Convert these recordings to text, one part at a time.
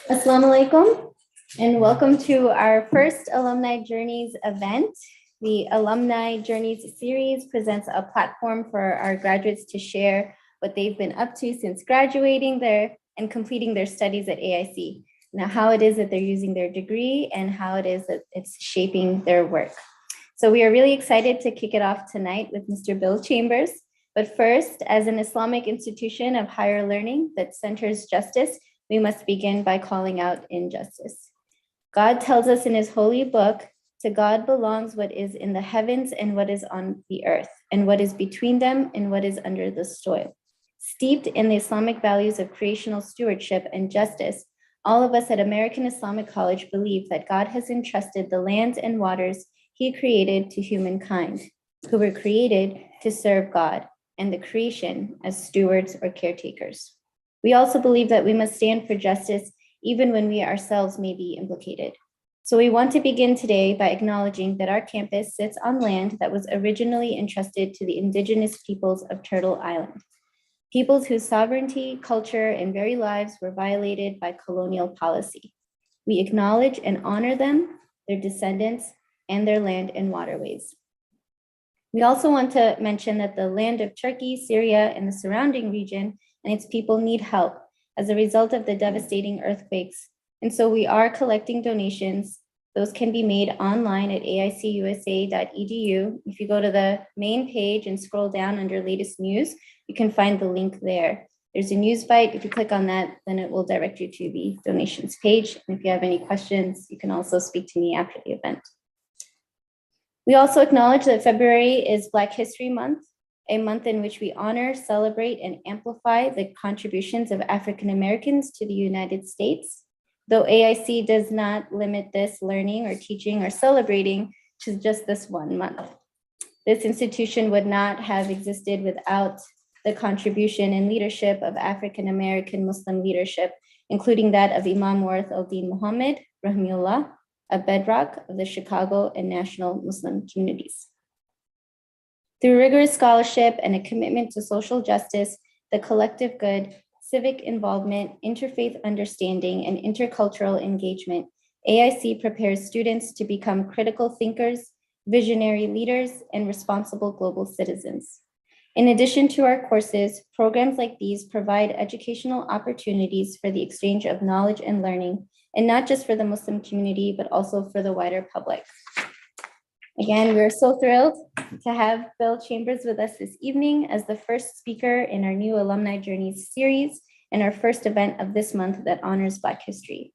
Assalamu alaikum, and welcome to our first Alumni Journeys event. The Alumni Journeys series presents a platform for our graduates to share what they've been up to since graduating and completing their studies at AIC. Now, how it is that they're using their degree and how it is that it's shaping their work. So we are really excited to kick it off tonight with Mr. Bill Chambers. But first, as an Islamic institution of higher learning that centers justice, we must begin by calling out injustice. God tells us in his holy book, to God belongs what is in the heavens and what is on the earth, and what is between them and what is under the soil. Steeped in the Islamic values of creational stewardship and justice, all of us at American Islamic College believe that God has entrusted the lands and waters he created to humankind, who were created to serve God and the creation as stewards or caretakers. We also believe that we must stand for justice even when we ourselves may be implicated. So we want to begin today by acknowledging that our campus sits on land that was originally entrusted to the indigenous peoples of Turtle Island, peoples whose sovereignty, culture, and very lives were violated by colonial policy. We acknowledge and honor them, their descendants, and their land and waterways. We also want to mention that the land of Turkey, Syria, and the surrounding region and its people need help as a result of the devastating earthquakes. And so we are collecting donations. Those can be made online at aicusa.edu. If you go to the main page and scroll down under latest news, you can find the link there. There's a news bite. If you click on that, then it will direct you to the donations page. And if you have any questions, you can also speak to me after the event. We also acknowledge that February is Black History Month, a month in which we honor, celebrate, and amplify the contributions of African Americans to the United States. Though AIC does not limit this learning or teaching or celebrating to just this one month. This institution would not have existed without the contribution and leadership of African American Muslim leadership, including that of Imam Warith al-Din Muhammad, rahimahullah, a bedrock of the Chicago and national Muslim communities. Through rigorous scholarship and a commitment to social justice, the collective good, civic involvement, interfaith understanding, and intercultural engagement, AIC prepares students to become critical thinkers, visionary leaders, and responsible global citizens. In addition to our courses, programs like these provide educational opportunities for the exchange of knowledge and learning, and not just for the Muslim community, but also for the wider public. Again, we're so thrilled to have Bill Chambers with us this evening as the first speaker in our new Alumni Journeys series and our first event of this month that honors Black history.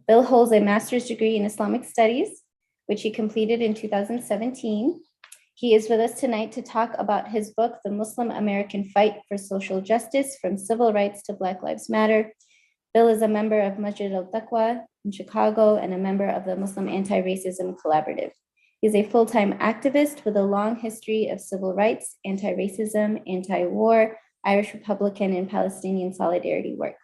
Bill holds a master's degree in Islamic Studies, which he completed in 2017. He is with us tonight to talk about his book, The Muslim American Fight for Social Justice, From Civil Rights to Black Lives Matter. Bill is a member of Masjid Al-Taqwa in Chicago and a member of the Muslim Anti-Racism Collaborative. He's a full-time activist with a long history of civil rights, anti-racism, anti-war, Irish Republican, and Palestinian solidarity work.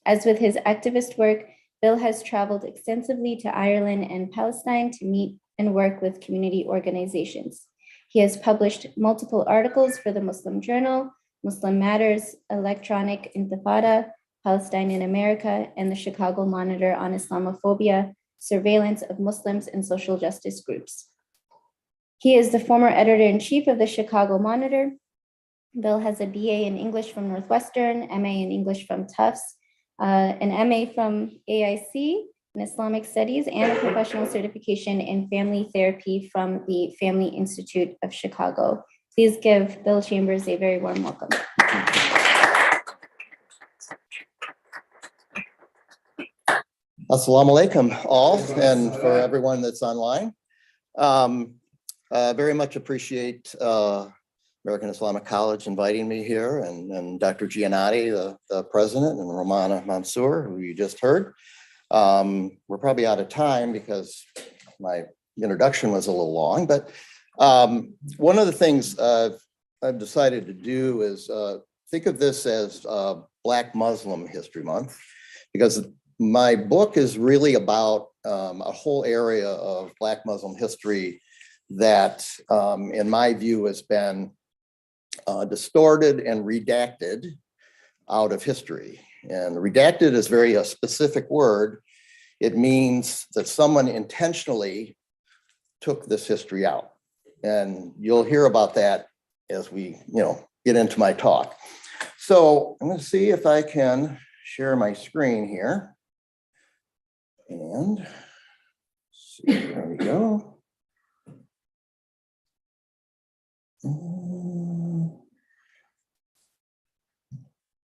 As with his activist work, Bill has traveled extensively to Ireland and Palestine to meet and work with community organizations. He has published multiple articles for the Muslim Journal, Muslim Matters, Electronic Intifada, Palestine in America, and the Chicago Monitor on Islamophobia, Surveillance of Muslims and Social Justice Groups. He is the former editor-in-chief of the Chicago Monitor. Bill has a BA in English from Northwestern, MA in English from Tufts, an MA from AIC in Islamic Studies, and a professional certification in family therapy from the Family Institute of Chicago. Please give Bill Chambers a very warm welcome. Assalamu alaikum all, and for everyone that's online. Very much appreciate American Islamic College inviting me here, and Dr. Giannotti, the president, and Romana Mansour, who you just heard. We're probably out of time because my introduction was a little long, but one of the things I've decided to do is think of this as Black Muslim History Month, because my book is really about a whole area of Black Muslim history that, in my view, has been distorted and redacted out of history. And redacted is very a specific word. It means that someone intentionally took this history out. And you'll hear about that as we, get into my talk. So I'm going to see if I can share my screen here. And see, there we go.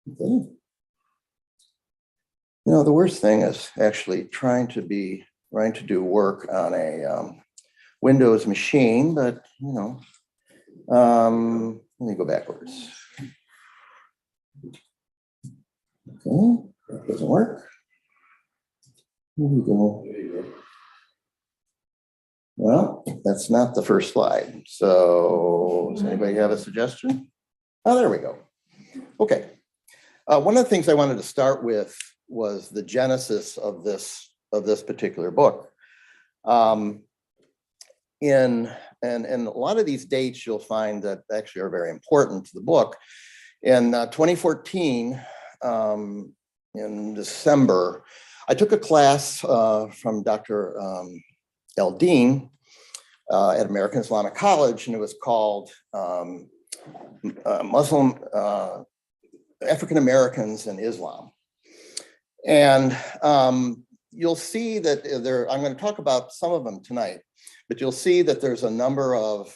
Okay. The worst thing is actually trying to do work on a Windows machine, but let me go backwards. Okay, that doesn't work. Here we go. Well, that's not the first slide. So does anybody have a suggestion? Oh, there we go. Okay. One of the things I wanted to start with was the genesis of this particular book. And a lot of these dates you'll find that actually are very important to the book. In 2014, in December, I took a class from Dr. Eldeen at American Islamic College, and it was called Muslim African Americans in Islam. And you'll see that I'm going to talk about some of them tonight, but you'll see that there's a number of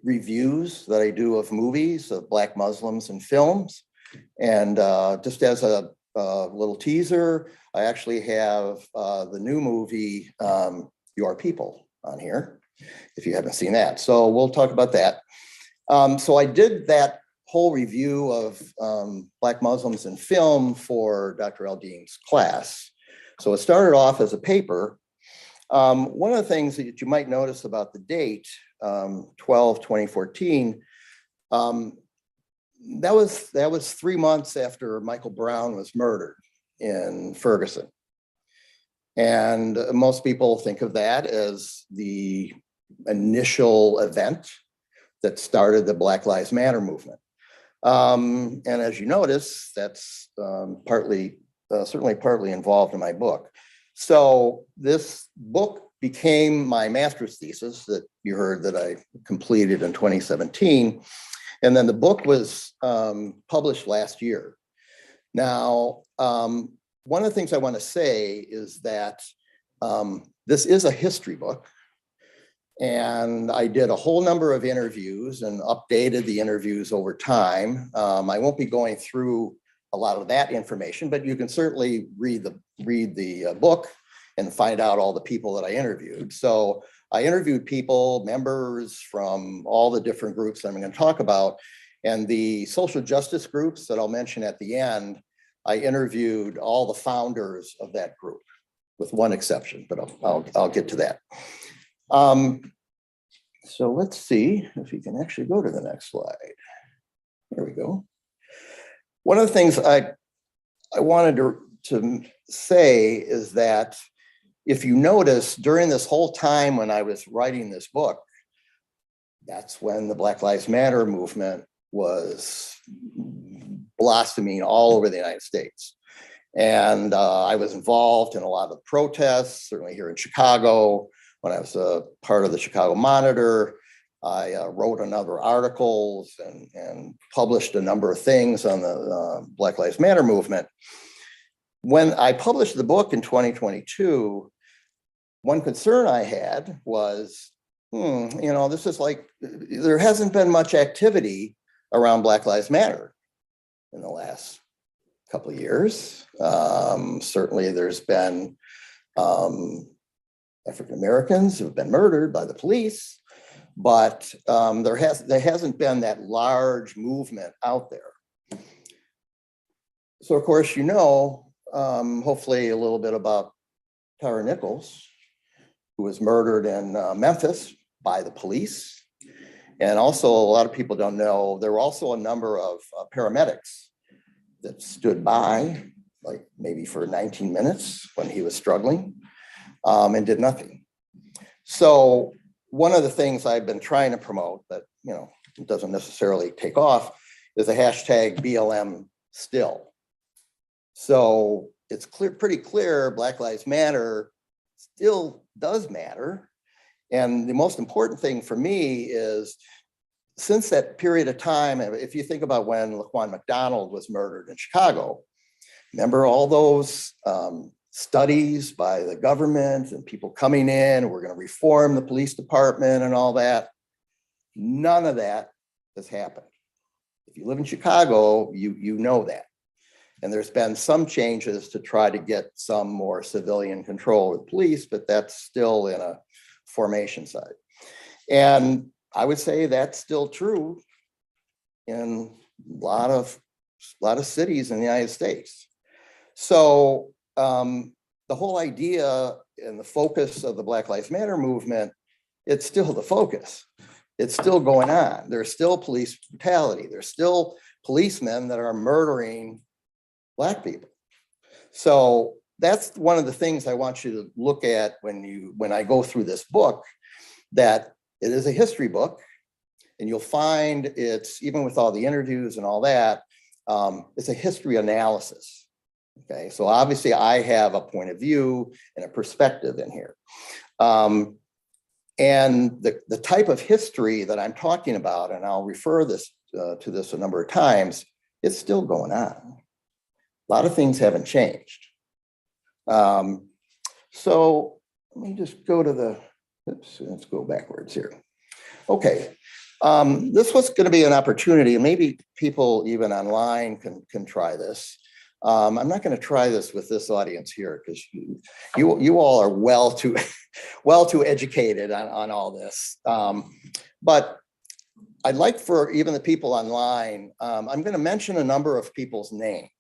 reviews that I do of movies of Black Muslims and films. And just as a little teaser, I actually have the new movie, Your People, on here, if you haven't seen that. So we'll talk about that. So I did that whole review of Black Muslims in film for Dr. Eldeen's class. So it started off as a paper. One of the things that you might notice about the date, 12/2014, that was 3 months after Michael Brown was murdered in Ferguson. And most people think of that as the initial event that started the Black Lives Matter movement. And as you notice, that's certainly partly involved in my book. So this book became my master's thesis that you heard that I completed in 2017. And then the book was published last year. Now, one of the things I want to say is that this is a history book. And I did a whole number of interviews and updated the interviews over time. I won't be going through a lot of that information, but you can certainly read the book and find out all the people that I interviewed. So I interviewed people, members from all the different groups that I'm going to talk about. And the social justice groups that I'll mention at the end, I interviewed all the founders of that group, with one exception, but I'll get to that. So let's see if we can actually go to the next slide. There we go. One of the things I wanted to say is that if you notice, during this whole time when I was writing this book, that's when the Black Lives Matter movement was blossoming all over the United States. And I was involved in a lot of protests, certainly here in Chicago. When I was a part of the Chicago Monitor, I wrote a number of articles and published a number of things on the Black Lives Matter movement. When I published the book in 2022, one concern I had was, this is like, there hasn't been much activity around Black Lives Matter in the last couple of years. Certainly there's been African Americans who have been murdered by the police, but there hasn't been that large movement out there. So of course, hopefully a little bit about Tara Nichols, who was murdered in Memphis by the police. And also, a lot of people don't know, there were also a number of paramedics that stood by, like maybe for 19 minutes when he was struggling, and did nothing. So one of the things I've been trying to promote that, it doesn't necessarily take off is the hashtag BLM still. So it's pretty clear Black Lives Matter still does matter. And the most important thing for me is, since that period of time, if you think about when Laquan McDonald was murdered in Chicago, remember all those studies by the government and people coming in, we're going to reform the police department and all that. None of that has happened. If you live in Chicago, you know that. And there's been some changes to try to get some more civilian control with police, but that's still in a formation side. And I would say that's still true in a lot of cities in the United States. So the whole idea and the focus of the Black Lives Matter movement, it's still the focus. It's still going on. There's still police brutality. There's still policemen that are murdering Black people. So that's one of the things I want you to look at when I go through this book, that it is a history book, and you'll find it's, even with all the interviews and all that, it's a history analysis. Okay, so obviously I have a point of view and a perspective in here. And the type of history that I'm talking about, and I'll refer to this a number of times, it's still going on. A lot of things haven't changed. So let me just go to the, oops, let's go backwards here. Okay, this was going to be an opportunity, and maybe people even online can try this. I'm not going to try this with this audience here, because you all are well too educated on all this. But I'd like for even the people online, I'm going to mention a number of people's names.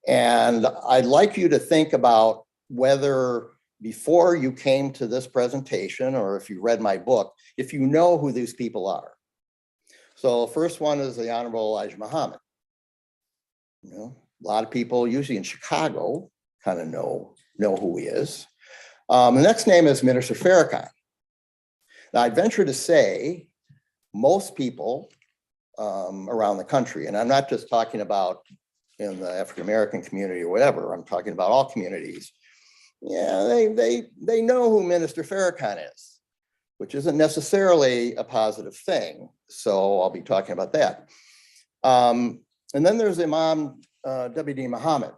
And I'd like you to think about whether, before you came to this presentation, or if you read my book, if you know who these people are. So first one is the Honorable Elijah Muhammad. You know, a lot of people, usually in Chicago, kind of know who he is. The next name is Minister Farrakhan. Now, I'd venture to say most people around the country, and I'm not just talking about in the African-American community or whatever, I'm talking about all communities. Yeah, they know who Minister Farrakhan is, which isn't necessarily a positive thing. So I'll be talking about that. And then there's Imam W.D. Muhammad.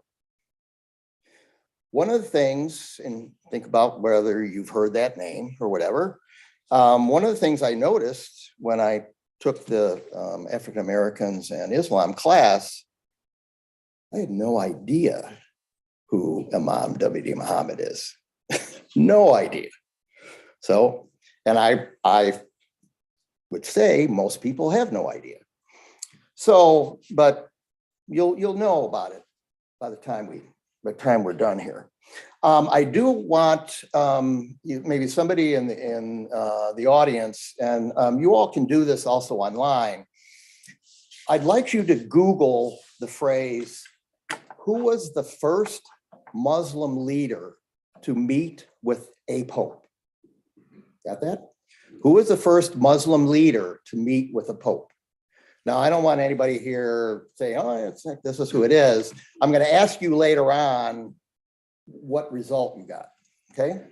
One of the things, and think about whether you've heard that name or whatever, one of the things I noticed when I took the African Americans and Islam class, I had no idea who Imam W.D. Muhammad is. No idea. So, and I would say most people have no idea. So, but you'll know about it by the time we're done here. I do want maybe somebody in the audience, and you all can do this also online. I'd like you to Google the phrase, who was the first Muslim leader to meet with a pope? Got that? Who was the first Muslim leader to meet with a pope? Now, I don't want anybody here saying, oh, it's like, this is who it is. I'm going to ask you later on what result you got, okay?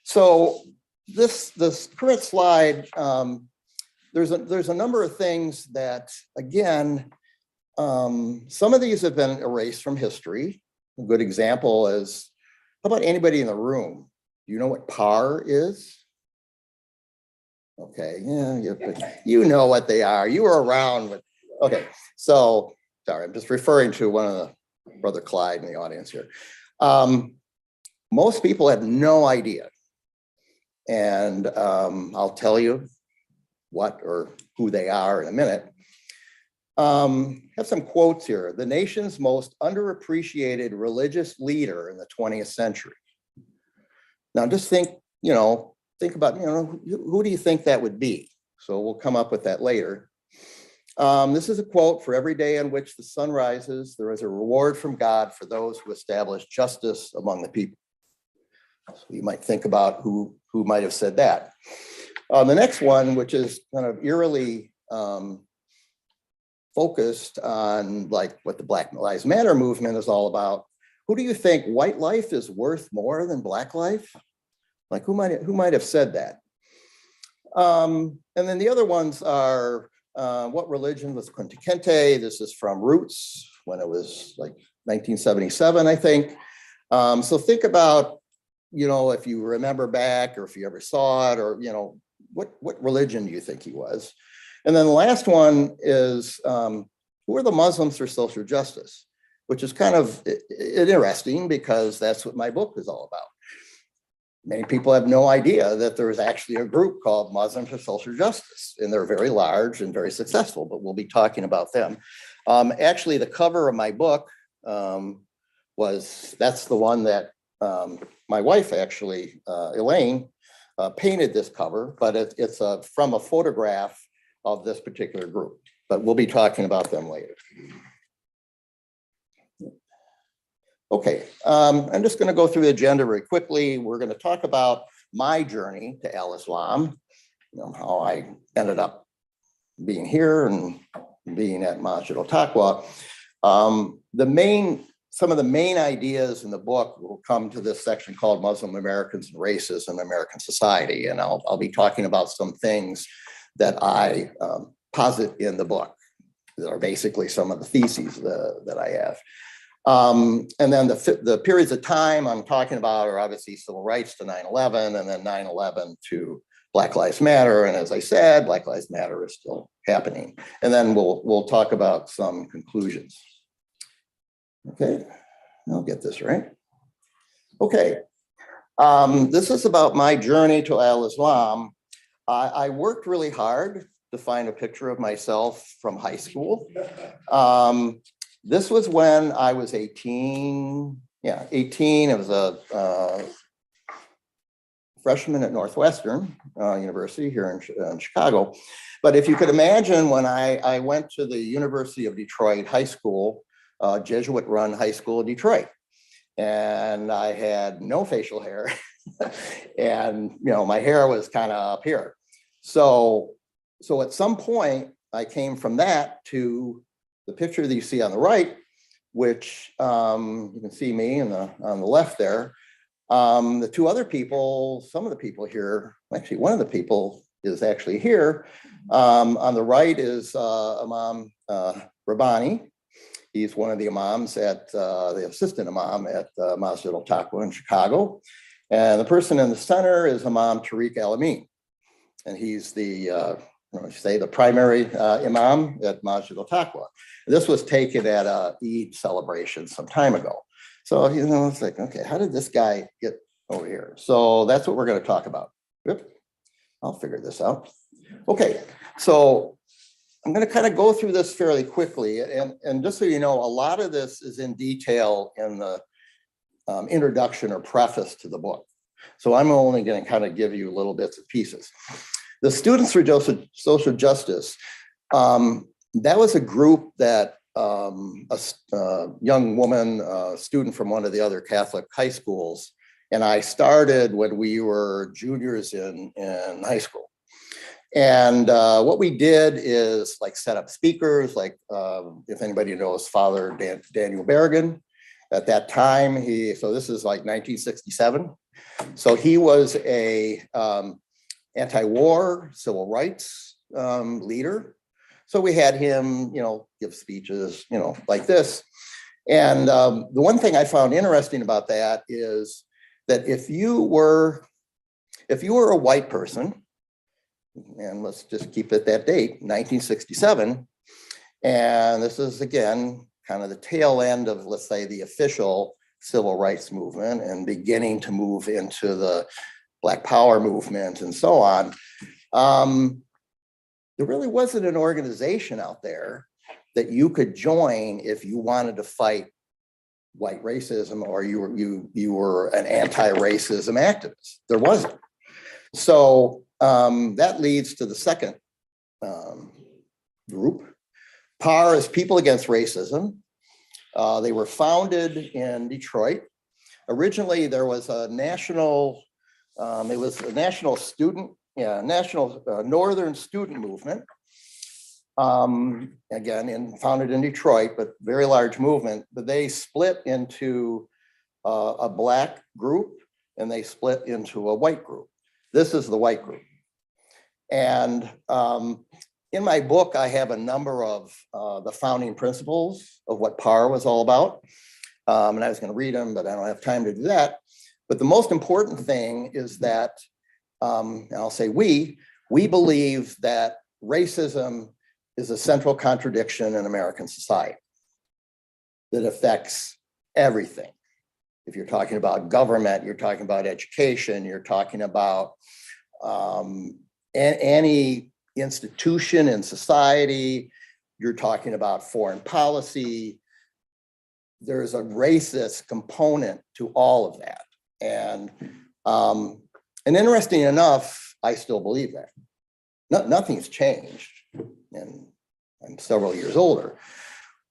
So this current slide, there's a number of things that, again, some of these have been erased from history. A good example is, how about anybody in the room? Do you know what PAR is? Okay, yeah, you know what they are. You were around with, okay. So, sorry, I'm just referring to one of the, Brother Clyde in the audience here. Most people have no idea. And I'll tell you what or who they are in a minute. Have some quotes here. The nation's most underappreciated religious leader in the 20th century. Now just think about, who do you think that would be? So we'll come up with that later. This is a quote: for every day on which the sun rises, there is a reward from God for those who establish justice among the people. So you might think about who might have said that. The next one, which is kind of eerily focused on like what the Black Lives Matter movement is all about. Who do you think white life is worth more than black life? Like who might have said that? And then the other ones are what religion was Kunta Kinte? This is from Roots when it was like 1977, I think. So think about, you know, if you remember back or if you ever saw it or, you know, what religion do you think he was? And then the last one is who are the Muslims for social justice, which is kind of interesting because that's what my book is all about. Many people have no idea that there is actually a group called Muslims for Social Justice, and they're very large and very successful, but we'll be talking about them. Actually, the cover of my book that's the one that my wife actually, Elaine, painted this cover, but it's from a photograph of this particular group, but we'll be talking about them later. Okay, I'm just going to go through the agenda very quickly. We're going to talk about my journey to Al-Islam, you know, how I ended up being here and being at Masjid Al-Taqwa. Some of the main ideas in the book will come to this section called Muslim Americans and Racism in American Society, and I'll be talking about some things that I posit in the book that are basically some of the theses that I have. And then the periods of time I'm talking about are obviously civil rights to 9/11 and then 9/11 to Black Lives Matter. And as I said, Black Lives Matter is still happening. And then we'll talk about some conclusions. Okay, I'll get this right. Okay, this is about my journey to Al-Islam. I worked really hard to find a picture of myself from high school. This was when I was 18. Yeah, 18. It was a freshman at Northwestern University here in Chicago. But if you could imagine, when I went to the University of Detroit High School, Jesuit-run high school in Detroit, and I had no facial hair, and you know my hair was kind of up here. So at some point, I came from that to the picture that you see on the right, which you can see me on the left there. The two other people, some of the people here, actually one of the people is actually here. On the right is Imam Rabbani. He's one of the imams the assistant imam at Masjid Al-Taqwa in Chicago. And the person in the center is Imam Tariq Al-Amin. And he's the primary imam at Masjid Al-Taqwa. This was taken at a Eid celebration some time ago. So, you know, it's like, okay, how did this guy get over here? So that's what we're going to talk about. Yep. I'll figure this out. Okay, so I'm going to kind of go through this fairly quickly. And just so you know, a lot of this is in detail in the introduction or preface to the book. So I'm only going to kind of give you little bits and pieces. The Students for Social Justice, that was a group that a young woman, a student from one of the other Catholic high schools, and I started when we were juniors in high school. And what we did is like set up speakers, like if anybody knows Father Daniel Berrigan. At that time, so this is like 1967. So he was a anti-war civil rights leader. So we had him, you know, give speeches, you know, like this. And the one thing I found interesting about that is that if you were a white person, and let's just keep it that date, 1967, and this is again kind of the tail end of, let's say, the official civil rights movement and beginning to move into the Black Power movement and so on. There really wasn't an organization out there that you could join if you wanted to fight white racism or you were an anti-racism activist. There wasn't. So that leads to the second group. PAR is People Against Racism. They were founded in Detroit. Originally, there was a national, national Northern student movement. again, founded in Detroit, but very large movement, but they split into a black group and they split into a white group. This is the white group. And in my book, I have a number of the founding principles of what PAR was all about. And I was going to read them, but I don't have time to do that. But the most important thing is that, and I'll say we believe that racism is a central contradiction in American society that affects everything. If you're talking about government, you're talking about education, you're talking about any institution in society, you're talking about foreign policy. There's a racist component to all of that. And interesting enough, I still believe that. Nothing's changed, and I'm several years older.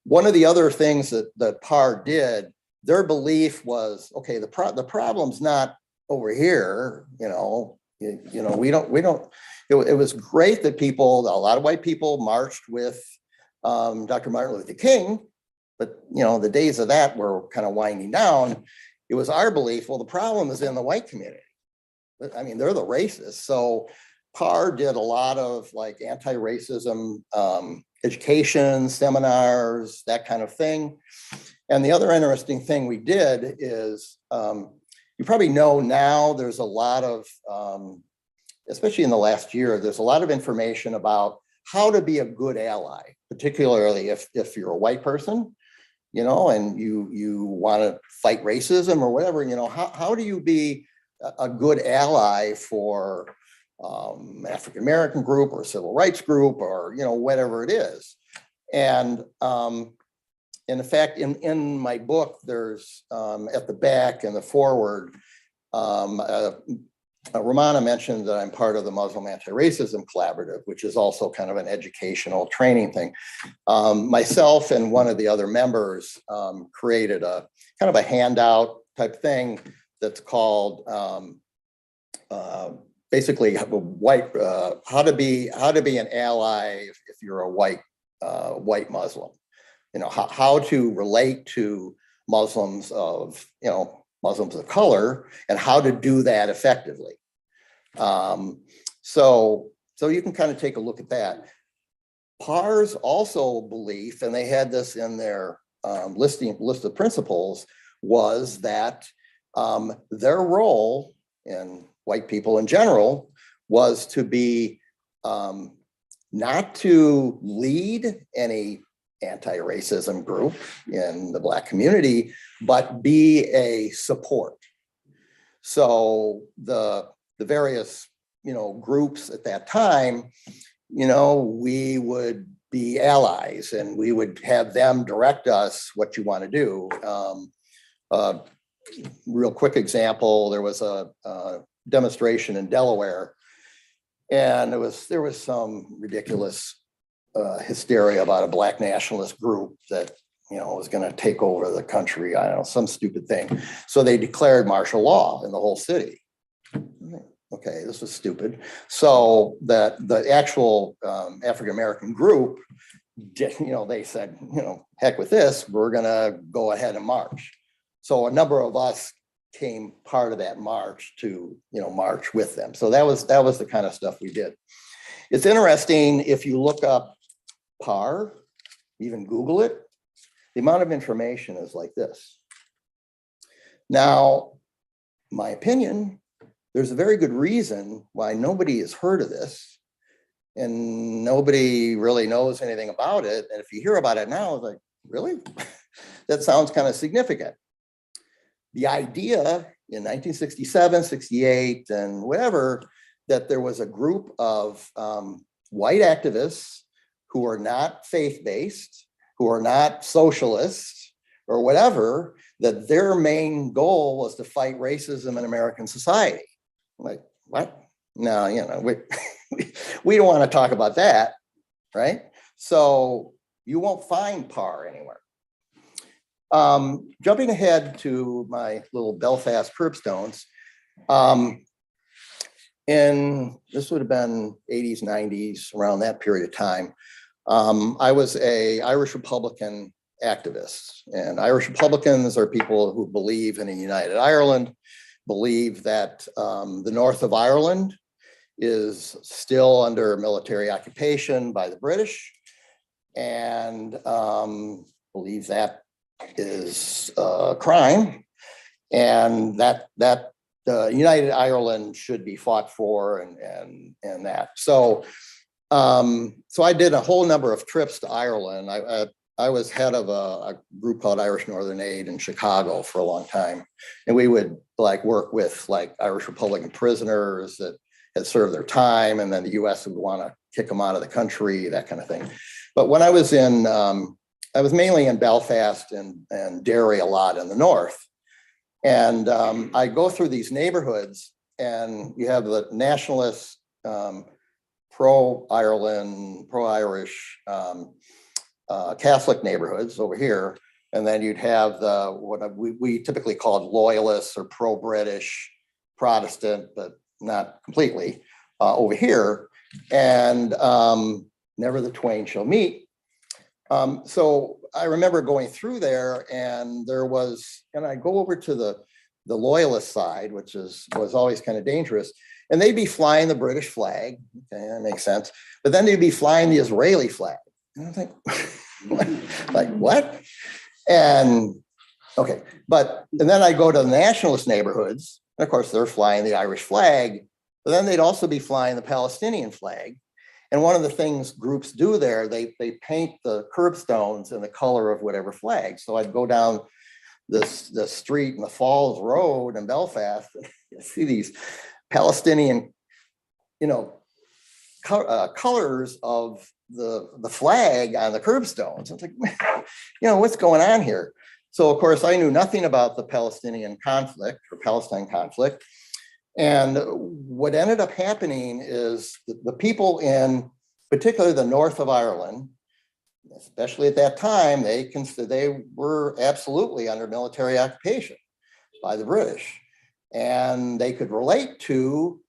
One of the other things that PAR did, their belief was, okay, the problem's not over here, we don't. It was great that a lot of white people marched with Dr. Martin Luther King, but the days of that were kind of winding down. It was our belief, well, the problem is in the white community. I mean, they're the racists. So PAR did a lot of like anti-racism education, seminars, that kind of thing. And the other interesting thing we did is, you probably know now there's a lot of, especially in the last year, there's a lot of information about how to be a good ally, particularly if you're a white person, and you want to fight racism or whatever, how do you be a good ally for African-American group or civil rights group or, whatever it is. And in fact, in my book, there's at the back and the forward, Romana mentioned that I'm part of the Muslim Anti-Racism Collaborative, which is also kind of an educational training thing. Myself and one of the other members created a kind of a handout type thing that's called basically how to be an ally if you're a white Muslim. How to relate to Muslims of color and how to do that effectively. So you can kind of take a look at that. PAR's also belief, and they had this in their list of principles, was that their role, and white people in general, was to be not to lead any anti-racism group in the Black community, but be a support. So the various groups at that time, we would be allies and we would have them direct us what you want to do. Real quick example, there was a demonstration in Delaware, and there was some ridiculous hysteria about a Black nationalist group that was going to take over the country. I don't know, some stupid thing. So they declared martial law in the whole city. Okay, this was stupid. So that the actual African-American group, they said, heck with this, we're going to go ahead and march. So a number of us came part of that march to, march with them. So that was the kind of stuff we did. It's interesting if you look up PAR, even Google it, the amount of information is like this. Now, my opinion, there's a very good reason why nobody has heard of this and nobody really knows anything about it. And if you hear about it now, it's like, really? That sounds kind of significant. The idea in 1967, 68, and whatever, that there was a group of white activists who are not faith-based, who are not socialists or whatever, that their main goal was to fight racism in American society. Like, what? No, we don't want to talk about that, right? So you won't find PAR anywhere. Jumping ahead to my little Belfast curbstones, and this would have been 80s, 90s, around that period of time. I was a Irish Republican activist, and Irish Republicans are people who believe in a united Ireland, believe that the north of Ireland is still under military occupation by the British, and believe that is a crime, and that United Ireland should be fought for, and that. So I did a whole number of trips to Ireland. I was head of a group called Irish Northern Aid in Chicago for a long time, and we would like work with like Irish Republican prisoners that had served their time, and then the U.S. would want to kick them out of the country, that kind of thing. But when I was mainly in Belfast and Derry a lot in the north, and I go through these neighborhoods, and you have the nationalists, pro-Ireland, pro-Irish Catholic neighborhoods over here, and then you'd have what we typically called loyalists or pro-British Protestant, but not completely, over here, and never the twain shall meet. So I remember going through there, and I go over to the loyalist side, which was always kind of dangerous, and they'd be flying the British flag. Okay, that makes sense. But then they'd be flying the Israeli flag. And I think, like what? And okay, and then I go to the nationalist neighborhoods, and of course they're flying the Irish flag, but then they'd also be flying the Palestinian flag. And one of the things groups do there, they paint the curbstones in the color of whatever flag. So I'd go down the street in the Falls Road in Belfast, and see these Palestinian, colors of the flag on the curbstones. It's like, what's going on here? So of course I knew nothing about the Palestinian conflict or Palestine conflict. And what ended up happening is the people in particularly the north of Ireland, especially at that time, they were absolutely under military occupation by the British. And they could relate to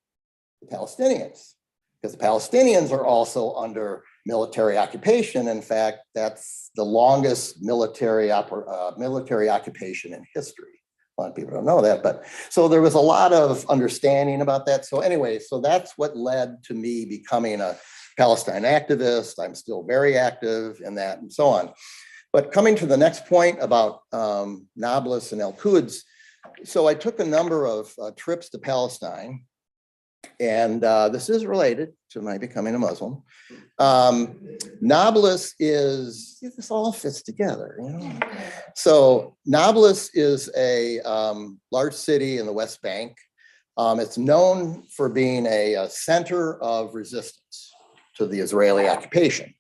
the Palestinians, because the Palestinians are also under military occupation. In fact, that's the longest military occupation in history. A lot of people don't know that, but so there was a lot of understanding about that. So anyway, so that's what led to me becoming a Palestine activist. I'm still very active in that and so on. But coming to the next point about Nablus and El-Quds, so I took a number of trips to Palestine, and this is related to my becoming a Muslim. Nablus this all fits together, So Nablus is a large city in the West Bank. It's known for being a center of resistance to the Israeli occupation.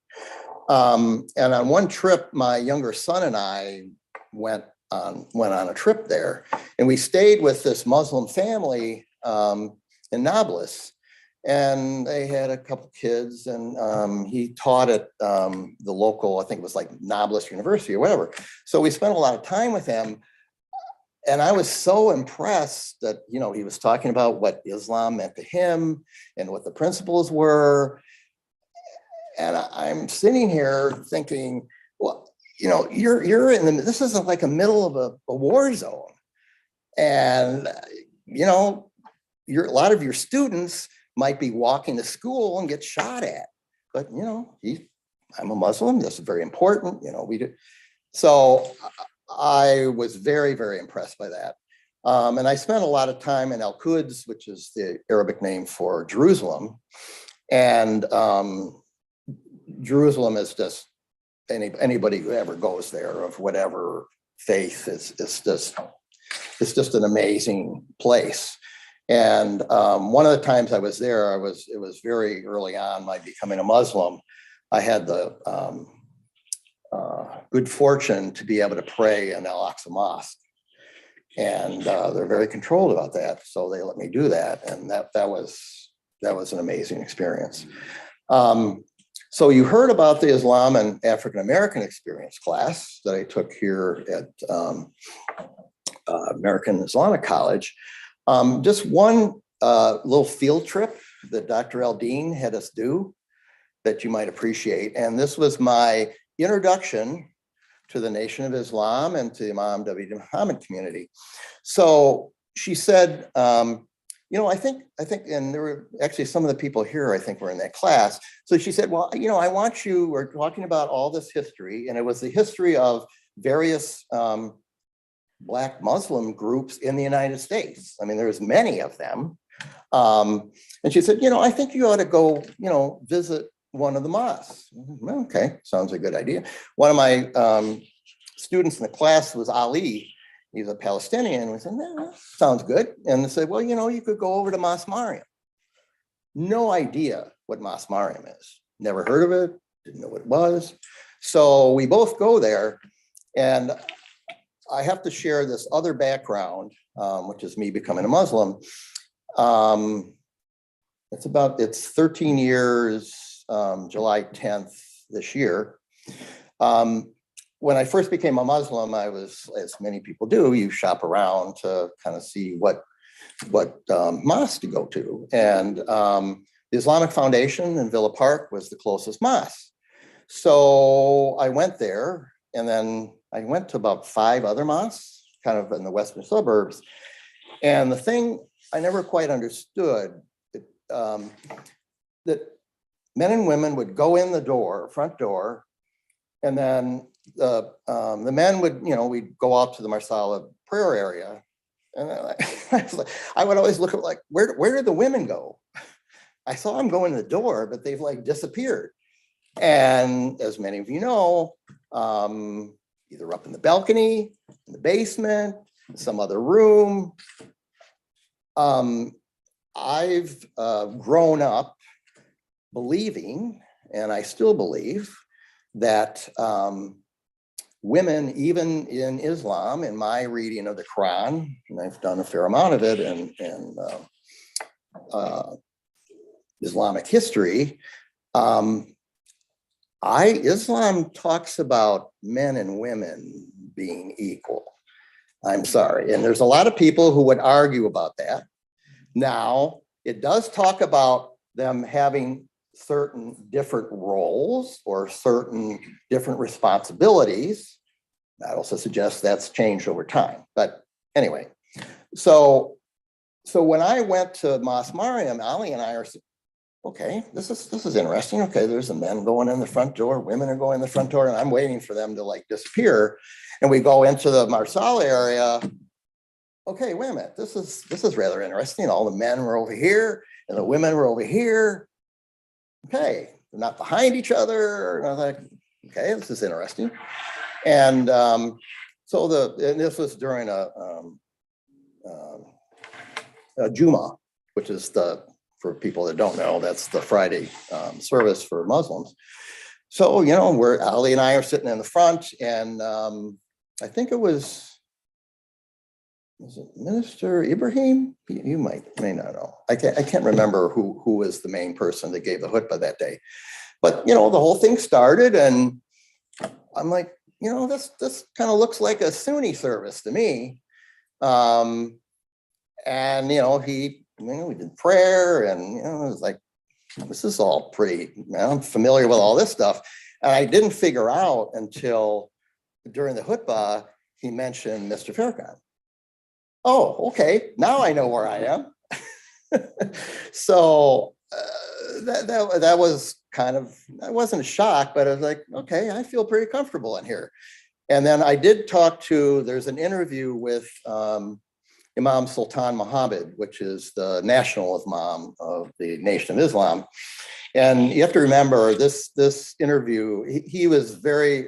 And on one trip, my younger son and I went on a trip there, and we stayed with this Muslim family in Nablus, and they had a couple kids, and he taught at the local, I think it was like Nablus University or whatever. So we spent a lot of time with him, and I was so impressed that, he was talking about what Islam meant to him and what the principles were. And I'm sitting here thinking, well, you're this is like a middle of a war zone. And, a lot of your students might be walking to school and get shot at, but I'm a Muslim. This is very important. We do. So I was very, very impressed by that. And I spent a lot of time in Al-Quds, which is the Arabic name for Jerusalem. And Jerusalem is just anybody who ever goes there of whatever faith it's just an amazing place. And one of the times I was there, it was very early on my becoming a Muslim. I had the good fortune to be able to pray in Al-Aqsa Mosque, and they're very controlled about that, so they let me do that, and that was an amazing experience. So you heard about the Islam and African American experience class that I took here at American Islamic College. Just one little field trip that Dr. Aldine had us do. that you might appreciate. And this was my introduction to the Nation of Islam and to the Imam W. Muhammad community. So she said, you know, I think, and there were actually some of the people here, I think, were in that class. So she said, well, you know, I want you, we're talking about all this history, and it was the history of various Black Muslim groups in the United States. I mean, there's many of them. And she said, you know, I think you ought to go, you know, visit one of the mosques. Okay, sounds a good idea. One of my students in the class was Ali. He's a Palestinian. We said, nah, sounds good. And they said, well, you know, you could go over to Mas Mariam. No idea what Mas Mariam is. Never heard of it. Didn't know what it was. So we both go there. And I have to share this other background, which is me becoming a Muslim. It's 13 years, July 10th this year. When I first became a Muslim, I was, as many people do, you shop around to kind of see what mosque to go to. And the Islamic Foundation in Villa Park was the closest mosque. So I went there, and then I went to about 5 other mosques, kind of in the western suburbs. And the thing I never quite understood, that men and women would go in the door, front door, and then the men would, you know, we'd go out to the Marsala prayer area. And I would always look at like, where did the women go? I saw them go in the door, but they've like disappeared. And as many of you know, either up in the balcony, in the basement, some other room. I've grown up believing, and I still believe, that women, even in Islam, in my reading of the Quran, and I've done a fair amount of it in Islamic history, Islam talks about men and women being equal. I'm sorry. And there's a lot of people who would argue about that. Now, it does talk about them having certain different roles or certain different responsibilities. That also suggests that's changed over time. But anyway, so when I went to Mas Mariam, Ali and I are, okay, this is interesting. Okay, there's the men going in the front door, women are going in the front door, and I'm waiting for them to like disappear. And we go into the Marsala area. Okay, wait a minute. This is rather interesting. All the men were over here and the women were over here. Okay, they're not behind each other. And I was like, okay, this is interesting. And so this was during a Juma, which is for people that don't know, that's the Friday service for Muslims. So, you know, Ali and I are sitting in the front, and I think it was it Minister Ibrahim? You may not know. I can't remember who was the main person that gave the khutbah that day. But, you know, the whole thing started, and I'm like, you know, this kind of looks like a Sunni service to me. And, you know, we did prayer, and, you know, it was like, this is all pretty, I'm familiar with all this stuff. And I didn't figure out until during the khutbah, he mentioned Mr. Farrakhan. Oh, okay, now I know where I am. So that was kind of, I wasn't a shock, but I was like, okay, I feel pretty comfortable in here. And then I did there's an interview with Imam Sultan Muhammad, which is the national imam of the Nation of Islam. And you have to remember this interview, he was very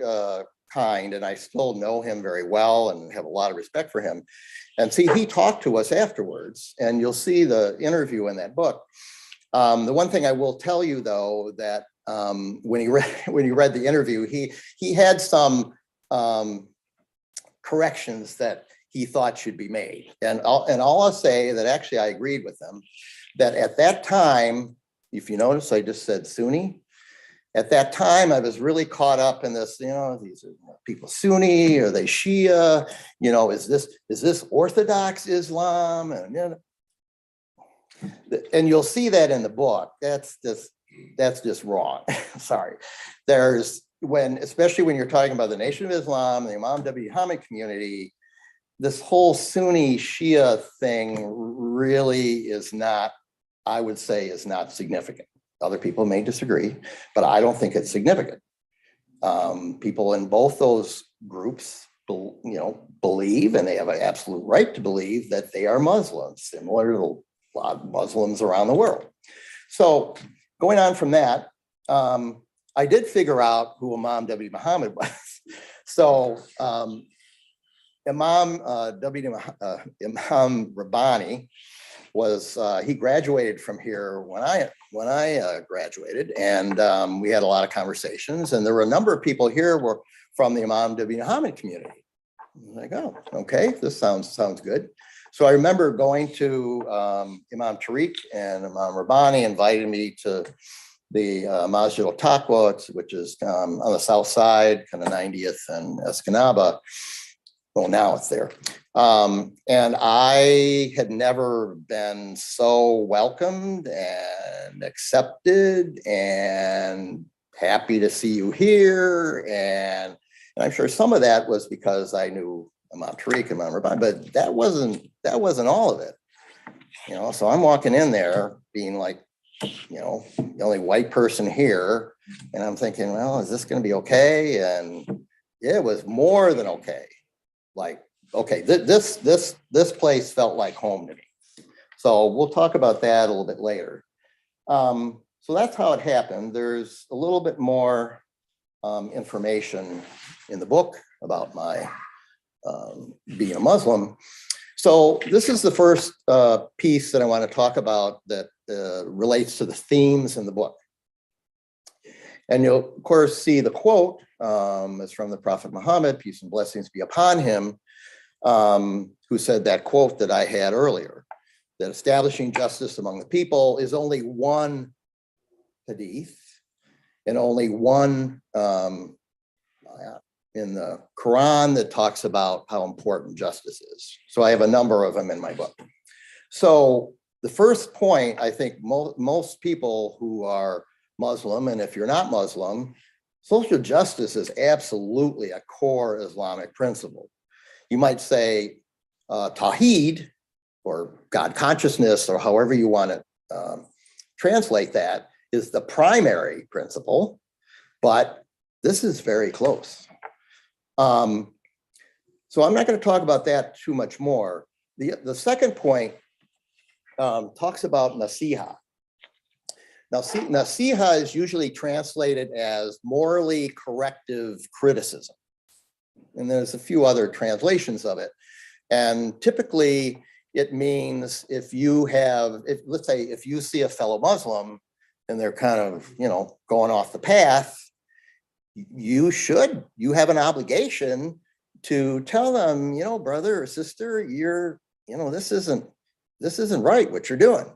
kind, and I still know him very well and have a lot of respect for him. And see, he talked to us afterwards, and you'll see the interview in that book. The one thing I will tell you, though, that when he read the interview, he had some corrections that he thought should be made. And I'll say that actually I agreed with them, that at that time, if you notice, I just said Sunni. At that time, I was really caught up in this, you know, these are people Sunni, are they Shia? You know, is this Orthodox Islam? And, you know, and you'll see that in the book. That's just that's just wrong. Sorry. Especially when you're talking about the Nation of Islam, the Imam W. Muhammad community, this whole Sunni Shia thing really is not, I would say, is not significant. Other people may disagree, but I don't think it's significant. People in both those groups, believe, and they have an absolute right to believe, that they are Muslims, similar to a lot of Muslims around the world. So going on from that, I did figure out who Imam W. Muhammad was. So Imam Rabbani was, he graduated from here when I graduated, and we had a lot of conversations, and there were a number of people here were from the Imam W. Muhammad community. I'm like, oh, okay, this sounds good. So I remember going to Imam Tariq, and Imam Rabbani invited me to the Masjid Al-Taqwa, which is on the south side, kind of 90th and Escanaba. Well, now it's there. And I had never been so welcomed and accepted and happy to see you here. And I'm sure some of that was because I knew Imam Tariq and Imam Rabbani, but that wasn't all of it. So I'm walking in there being like, the only white person here. And I'm thinking, well, is this going to be okay? And it was more than okay. Like, okay, this place felt like home to me. So we'll talk about that a little bit later. So that's how it happened. There's a little bit more information in the book about my being a Muslim. So this is the first piece that I want to talk about that relates to the themes in the book. And you'll, of course, see the quote is from the Prophet Muhammad, peace and blessings be upon him, who said that quote that I had earlier, that establishing justice among the people is only one hadith and only one in the Quran that talks about how important justice is. So I have a number of them in my book. So the first point, I think most people who are Muslim, and if you're not Muslim, social justice is absolutely a core Islamic principle. You might say Tawheed, or God consciousness, or however you want to translate that, is the primary principle, but this is very close. So I'm not going to talk about that too much more. The second point talks about nasiha. Now, nasiha is usually translated as morally corrective criticism. And there's a few other translations of it. And typically it means let's say if you see a fellow Muslim and they're kind of, going off the path, you have an obligation to tell them, brother or sister, this isn't right what you're doing.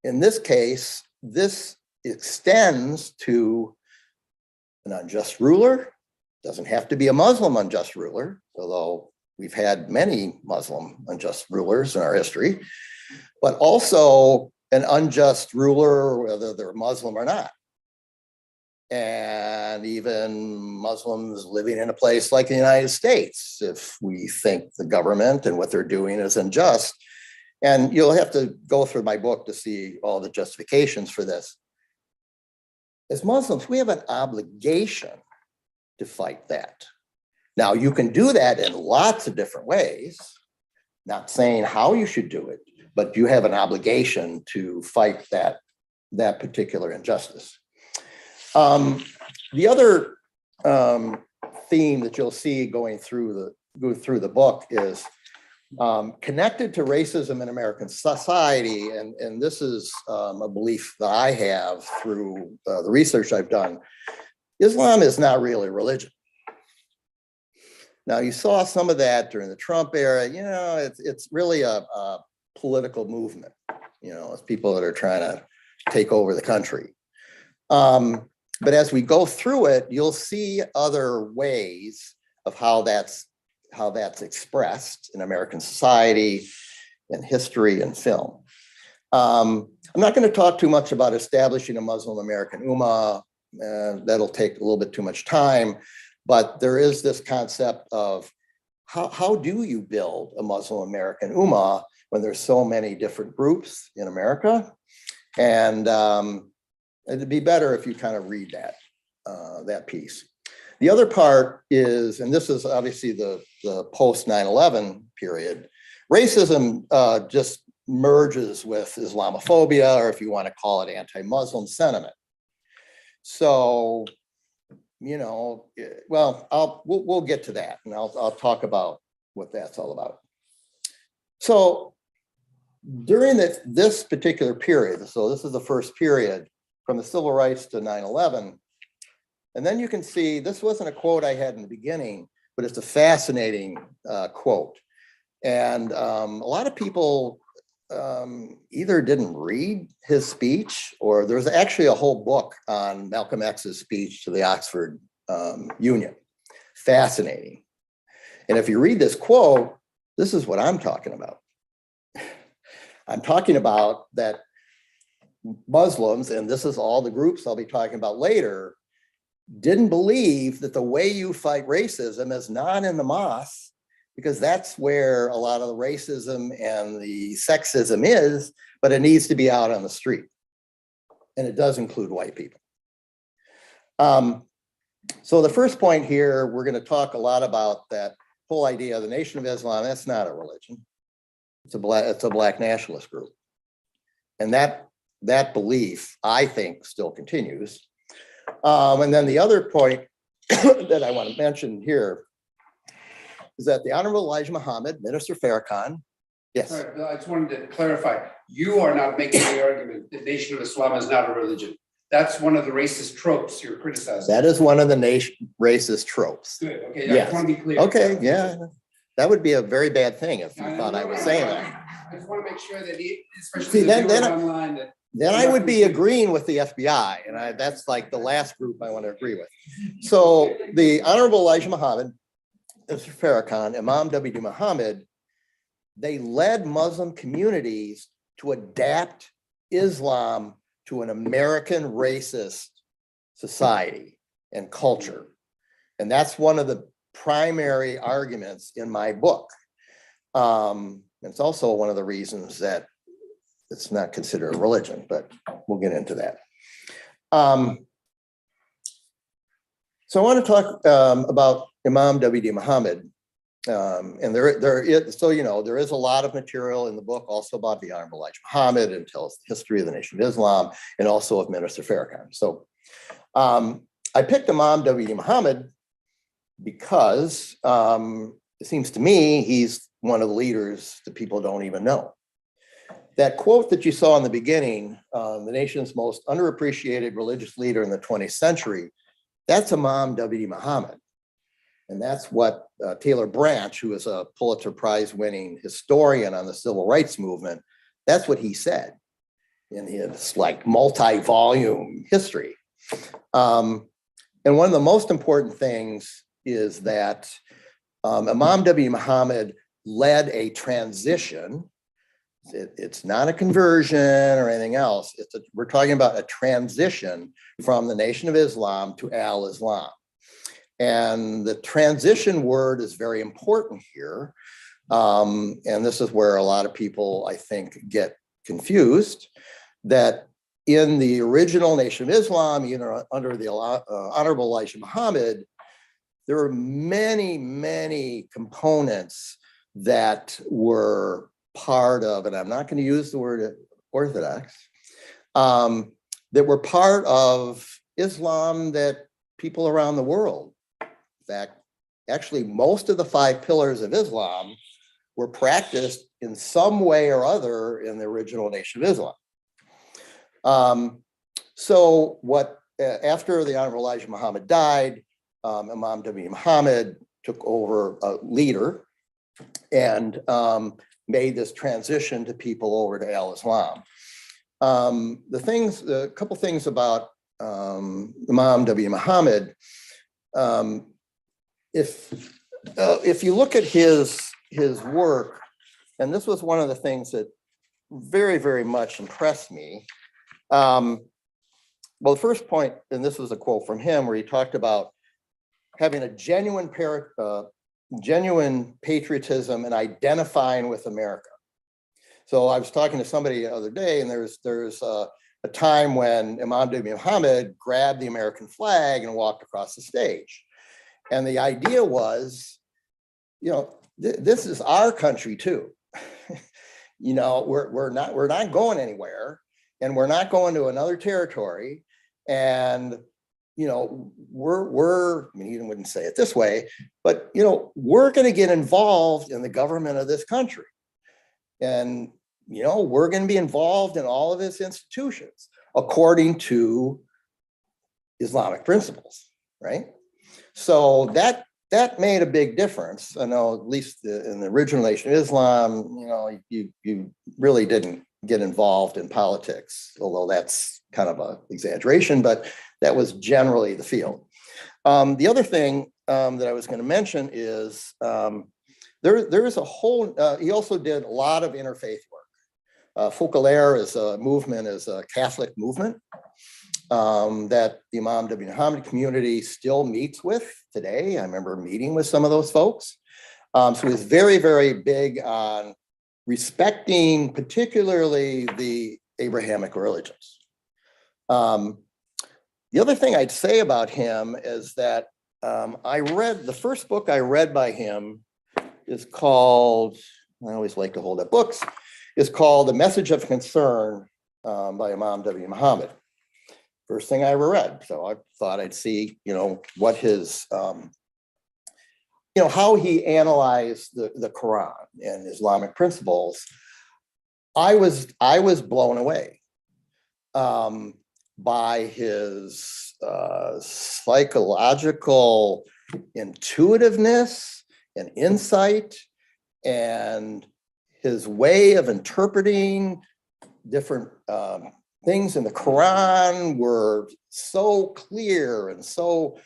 In this case, this extends to an unjust ruler. Doesn't have to be a Muslim unjust ruler, although we've had many Muslim unjust rulers in our history, but also an unjust ruler, whether they're Muslim or not. And even Muslims living in a place like the United States, if we think the government and what they're doing is unjust. And you'll have to go through my book to see all the justifications for this. As Muslims, we have an obligation to fight that. Now, you can do that in lots of different ways, not saying how you should do it, but you have an obligation to fight that particular injustice. The other theme that you'll see going through the book is connected to racism in American society, and this is a belief that I have through the research I've done. Islam is not really religion. Now, you saw some of that during the Trump era. It's really a political movement. It's people that are trying to take over the country. But as we go through it, you'll see other ways of how that's expressed in American society, in history, and film. I'm not going to talk too much about establishing a Muslim American Ummah. That'll take a little bit too much time, but there is this concept of how do you build a Muslim American Ummah when there's so many different groups in America? And it'd be better if you kind of read that piece. The other part is, and this is obviously the post 9/11 period, racism just merges with Islamophobia, or if you want to call it anti-Muslim sentiment. So, you know, well, we'll get to that, and I'll talk about what that's all about. So during this particular period, so this is the first period from the civil rights to 9/11, and then you can see, this wasn't a quote I had in the beginning, but it's a fascinating quote. And a lot of people either didn't read his speech, or there's actually a whole book on Malcolm X's speech to the Oxford Union. Fascinating. And if you read this quote, this is what I'm talking about. I'm talking about that Muslims, and this is all the groups I'll be talking about later, didn't believe that the way you fight racism is not in the mosque, because that's where a lot of the racism and the sexism is, but it needs to be out on the street. And it does include white people. So the first point here, we're going to talk a lot about that whole idea of the Nation of Islam. That's not a religion. It's a black nationalist group. And that belief, I think, still continues. And then the other point that I want to mention here is that the Honorable Elijah Muhammad, Minister Farrakhan, yes. Sorry, Bill, I just wanted to clarify. You are not making the argument that Nation of Islam is not a religion. That's one of the racist tropes you're criticizing. That is one of the racist tropes. Good, okay, Yes. I just want to be clear. Okay, yeah. That would be a very bad thing if you thought I was saying that. I just want to make sure that, especially See, the viewers then online, that then I would be agreeing with the FBI, and that's like the last group I want to agree with. So the Honorable Elijah Muhammad, Mr. Farrakhan, Imam W.D. Muhammad, they led Muslim communities to adapt Islam to an American racist society and culture. And that's one of the primary arguments in my book. It's also one of the reasons that it's not considered a religion, but we'll get into that. So I want to talk about Imam W.D. Muhammad. And there is a lot of material in the book also about the Honorable Elijah Muhammad, and tells the history of the Nation of Islam, and also of Minister Farrakhan. So I picked Imam W.D. Muhammad because it seems to me he's one of the leaders that people don't even know. That quote that you saw in the beginning, the nation's most underappreciated religious leader in the 20th century, that's Imam W.D. Muhammad. And that's what Taylor Branch, who is a Pulitzer Prize winning historian on the civil rights movement, that's what he said in his like multi-volume history. And one of the most important things is that Imam W. Muhammad led a transition. It's not a conversion or anything else. We're talking about a transition from the Nation of Islam to Al-Islam. And the transition word is very important here. And this is where a lot of people, I think, get confused, that in the original Nation of Islam, under the Honorable Elijah Muhammad, there were many, many components that were part of, and I'm not going to use the word orthodox, that were part of Islam that people around the world, in fact, actually most of the 5 pillars of Islam were practiced in some way or other in the original Nation of Islam. So after the Honorable Elijah Muhammad died, Imam W. Muhammad took over a leader and made this transition to people over to Al-Islam. A couple things about Imam W. Muhammad. If you look at his work, and this was one of the things that very, very much impressed me. Well, the first point, and this was a quote from him, where he talked about having a genuine patriotism and identifying with America. So I was talking to somebody the other day, and there's a time when Imam Muhammad grabbed the American flag and walked across the stage. And the idea was, this is our country too. We're not going anywhere, and we're not going to another territory. And he wouldn't say it this way, but we're going to get involved in the government of this country. And we're going to be involved in all of its institutions according to Islamic principles, right? So that made a big difference. I know, at least in the original Nation of Islam, you really didn't get involved in politics, although that's kind of an exaggeration, but that was generally the field. The other thing that I was going to mention is there is a whole, he also did a lot of interfaith work. Focalaire is a Catholic movement that the Imam W. Muhammad community still meets with today. I remember meeting with some of those folks. So he's very, very big on respecting particularly the Abrahamic religions. The other thing I'd say about him is that the first book I read by him is called, I always like to hold up books, is called The Message of Concern by Imam W. Muhammad. First thing I ever read. So I thought I'd see, what his, how he analyzed the Quran and Islamic principles. I was blown away by his psychological intuitiveness and insight, and his way of interpreting different things in the Quran were so clear and so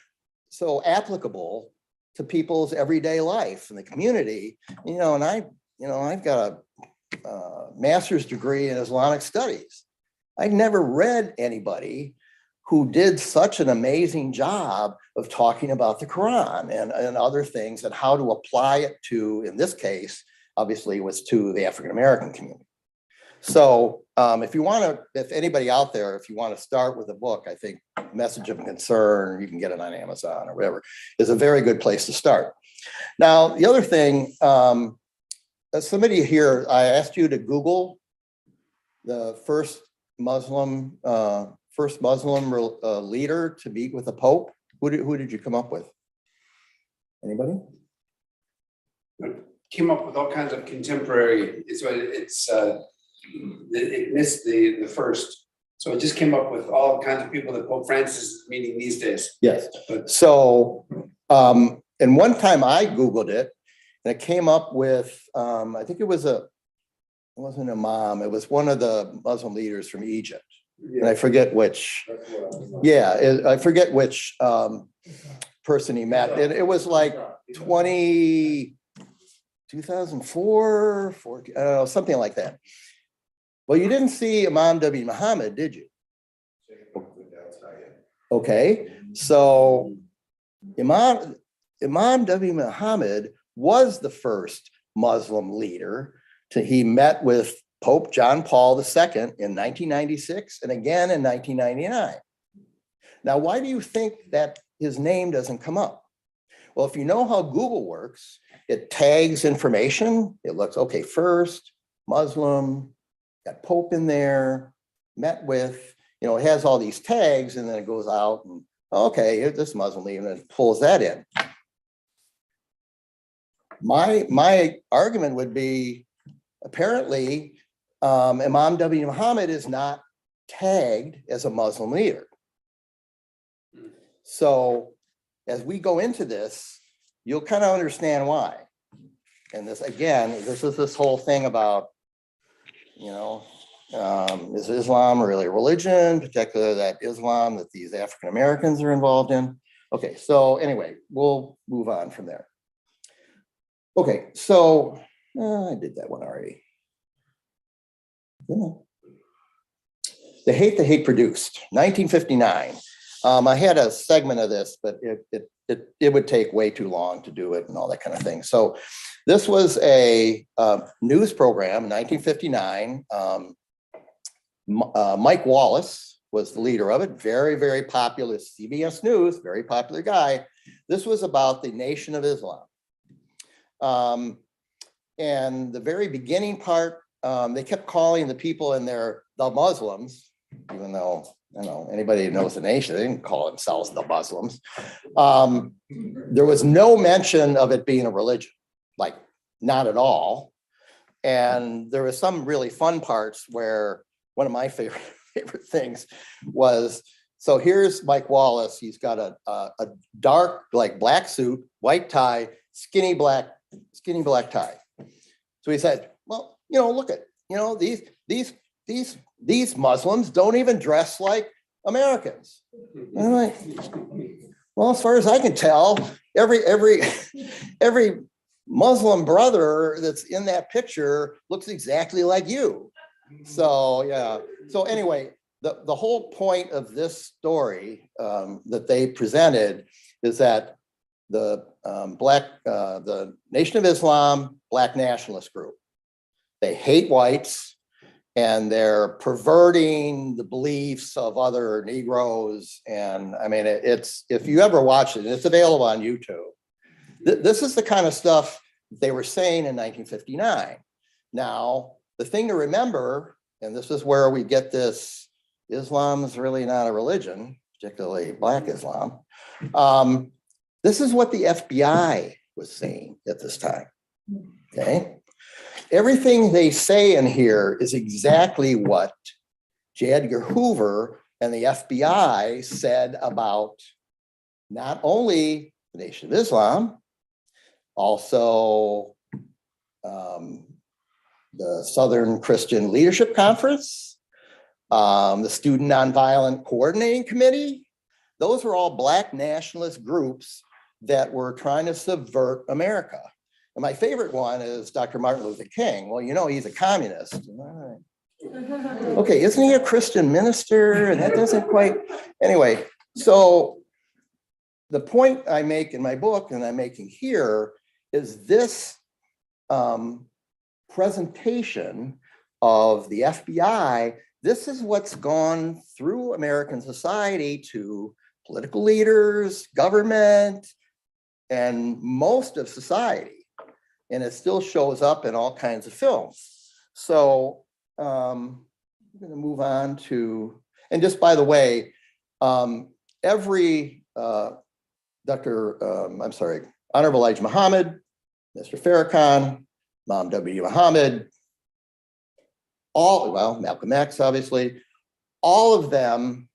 applicable to people's everyday life in the community. And I've got a master's degree in Islamic studies. I've never read anybody who did such an amazing job of talking about the Quran and other things, and how to apply it to, in this case, obviously was to the African-American community. So if anybody out there, if you want to start with a book, I think Message of Concern, you can get it on Amazon or whatever, is a very good place to start. Now, the other thing, somebody here, I asked you to Google the first Muslim leader to meet with a Pope. Who did you come up with? Anybody? Came up with all kinds of contemporary, it missed the first. So it just came up with all kinds of people that Pope Francis is meeting these days. Yes. So, and one time I Googled it, and it came up with, I think it wasn't an imam, it was one of the Muslim leaders from Egypt. Yeah. And I forget which, I forget which person he met. And it was like 2004, 14, I don't know, something like that. Well, you didn't see Imam W. Muhammad, did you? Okay, so Imam W. Muhammad was the first Muslim leader he met with Pope John Paul II in 1996 and again in 1999. Now, why do you think that his name doesn't come up? Well, if you know how Google works, it tags information. It looks, okay, first, Muslim, got Pope in there, met with, it has all these tags, and then it goes out and, okay, this Muslim leader, and it pulls that in. My argument would be, apparently, Imam W. Muhammad is not tagged as a Muslim leader. So as we go into this, you'll kind of understand why. And this, again, this is this whole thing about, is Islam really a religion, particularly that Islam that these African Americans are involved in? Okay, so anyway, we'll move on from there. Okay, so I did that one already. you know. The hate produced, 1959. I had a segment of this, but it would take way too long to do it and all that kind of thing. So this was a news program in 1959. Mike Wallace was the leader of it. Very, very popular. CBS News, very popular guy. This was about the Nation of Islam. And the very beginning part, they kept calling the people in there the Muslims, even though, you know, anybody who knows the nation, they didn't call themselves the Muslims. There was no mention of it being a religion, like not at all. And there was some really fun parts where one of my favorite things was, so here's Mike Wallace. He's got a dark, like black suit, white tie, skinny black tie. So he said, well, you know, look at, you know, these Muslims don't even dress like Americans. And I'm like, well, as far as I can tell, every Muslim brother that's in that picture looks exactly like you. So yeah. So anyway, the whole point of this story that they presented is that the Nation of Islam Black nationalist group, they hate whites and they're perverting the beliefs of other Negroes. And I mean, it's, if you ever watch it, it's available on YouTube. This is the kind of stuff they were saying in 1959. Now, the thing to remember, and this is where we get this, Islam is really not a religion, particularly Black Islam. This is what the FBI was saying at this time, okay? Everything they say in here is exactly what J. Edgar Hoover and the FBI said about not only the Nation of Islam, also the Southern Christian Leadership Conference, the Student Nonviolent Coordinating Committee. Those were all Black nationalist groups that were trying to subvert America. And my favorite one is Dr. Martin Luther King. Well, you know, he's a communist. Okay, isn't he a Christian minister? And that doesn't quite, anyway. So the point I make in my book and I'm making here is this presentation of the FBI. This is what's gone through American society to political leaders, government, and most of society. And it still shows up in all kinds of films. So I'm going to move on to, and just by the way, every Honorable Elijah Muhammad, Mr. Farrakhan, Imam W. Muhammad, Malcolm X, obviously, all of them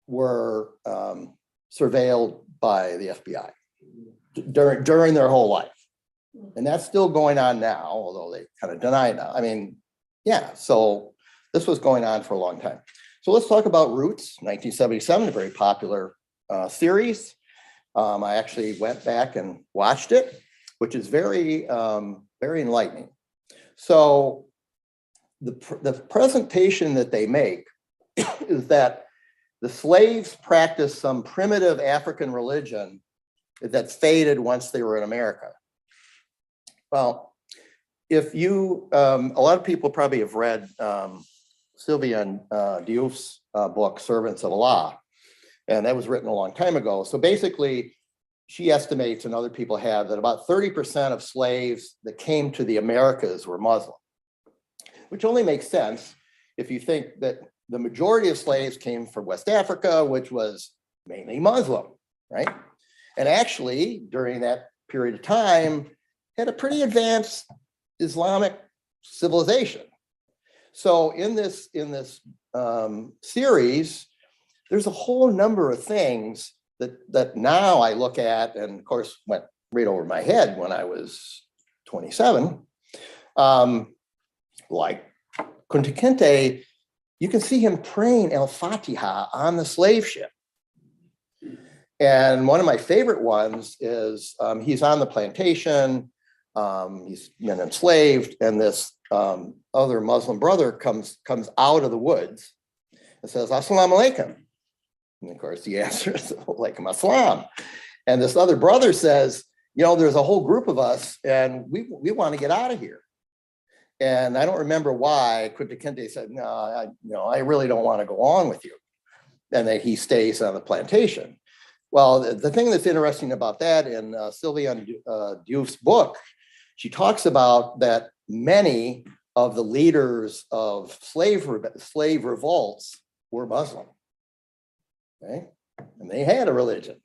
were surveilled by the FBI during their whole life. And that's still going on now, although they kind of deny it now. I mean, yeah, so this was going on for a long time. So let's talk about Roots, 1977, a very popular series. I actually went back and watched it, which is very, very enlightening. So the presentation that they make is that the slaves practiced some primitive African religion that faded once they were in America. Well, if you, a lot of people probably have read Sylviane Diouf's book, Servants of Allah, and that was written a long time ago. So basically, she estimates, and other people have, that about 30% of slaves that came to the Americas were Muslim, which only makes sense if you think that the majority of slaves came from West Africa, which was mainly Muslim, right? And actually, during that period of time, had a pretty advanced Islamic civilization. So in this series, there's a whole number of things that now I look at, and of course went right over my head when I was 27. Like Kunta Kinte, you can see him praying Al-Fatiha on the slave ship. And one of my favorite ones is he's on the plantation, he's been enslaved, and this other Muslim brother comes out of the woods and says, "Assalamu alaikum." And of course, the answer is, "Alaikum assalam." And this other brother says, "There's a whole group of us, and we want to get out of here." And I don't remember why. Kunta Kinte said, "No, I really don't want to go on with you." And then he stays on the plantation. Well, the thing that's interesting about that in Sylviane Diouf's book, she talks about that many of the leaders of slave revolts were Muslim. Okay? And they had a religion.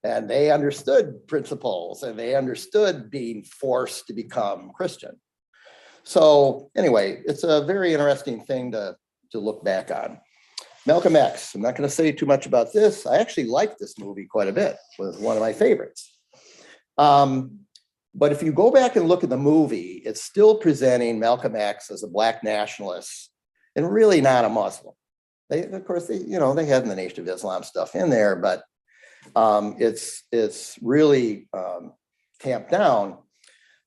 And they understood principles, and they understood being forced to become Christian. So anyway, it's a very interesting thing to look back on. Malcolm X, I'm not going to say too much about this. I actually like this movie quite a bit. It was one of my favorites. But if you go back and look at the movie, it's still presenting Malcolm X as a Black nationalist and really not a Muslim. Of course, they had the Nation of Islam stuff in there, but it's really tamped down.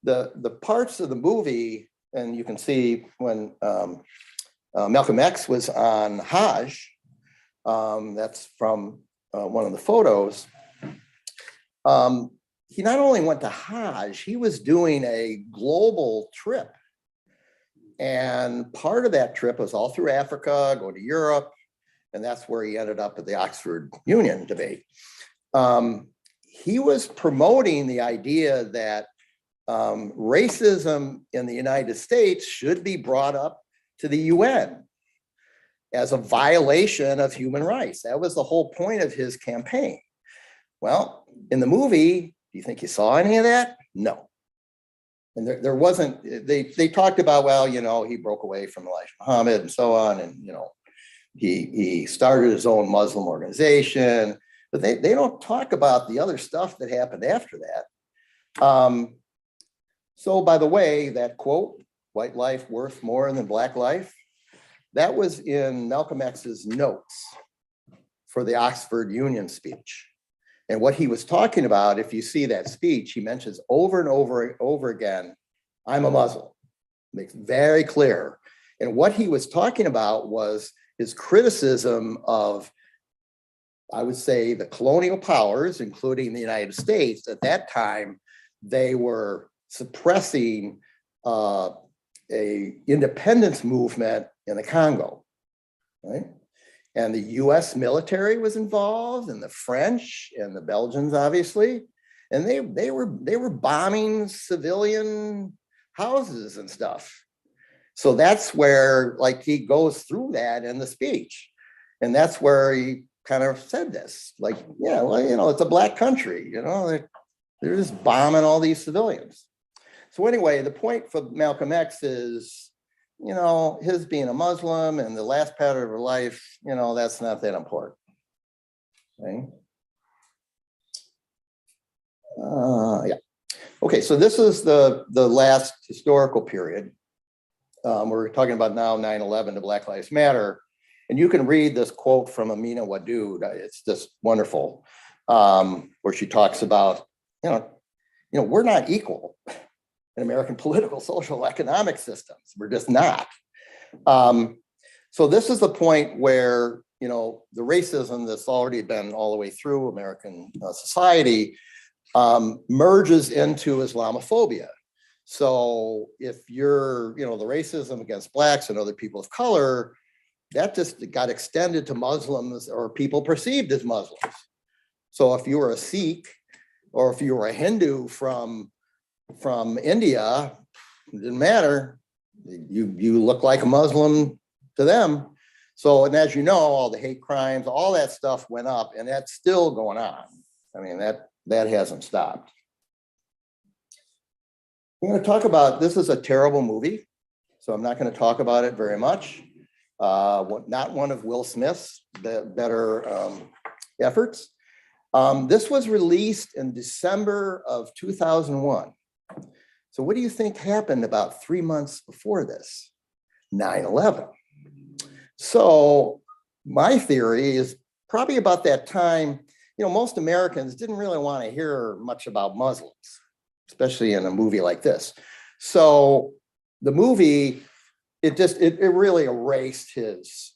The parts of the movie, and you can see when Malcolm X was on Hajj, that's from one of the photos. He not only went to Hajj, he was doing a global trip. And part of that trip was all through Africa, go to Europe, and that's where he ended up at the Oxford Union debate. He was promoting the idea that racism in the United States should be brought up to the UN as a violation of human rights. That was the whole point of his campaign. Well, in the movie, do you think you saw any of that? No. And there wasn't, they talked about, well, he broke away from Elijah Muhammad and so on. And, he started his own Muslim organization, but they don't talk about the other stuff that happened after that. So by the way, that quote, "White life worth more than black life," that was in Malcolm X's notes for the Oxford Union speech. And what he was talking about, if you see that speech, he mentions over and over again, "I'm a Muslim." Makes it very clear. And what he was talking about was his criticism of, I would say, the colonial powers, including the United States. At that time, they were suppressing a independence movement in the Congo, right? And the US military was involved, and the French and the Belgians, obviously. And they were bombing civilian houses and stuff. So that's where, he goes through that in the speech. And that's where he kind of said this, yeah, well, it's a black country, they're just bombing all these civilians. So anyway, the point for Malcolm X is, his being a Muslim and the last part of her life, that's not that important. Okay. Yeah. Okay, so this is the last historical period. We're talking about now 9/11 to Black Lives Matter. And you can read this quote from Amina Wadud. It's just wonderful, where she talks about, we're not equal in American political, social, economic systems. We're just not. So this is the point where, the racism that's already been all the way through American society merges into Islamophobia. So if you're, the racism against Blacks and other people of color, that just got extended to Muslims or people perceived as Muslims. So if you were a Sikh or if you were a Hindu from India, it didn't matter. You look like a Muslim to them. So, and as you know, all the hate crimes, all that stuff went up, and that's still going on. I mean, that hasn't stopped. I'm going to talk about, this is a terrible movie, so I'm not going to talk about it very much. Not one of Will Smith's better efforts. This was released in December of 2001. So what do you think happened about 3 months before this? 9/11. So my theory is probably about that time, most Americans didn't really want to hear much about Muslims, especially in a movie like this. So the movie, it really erased his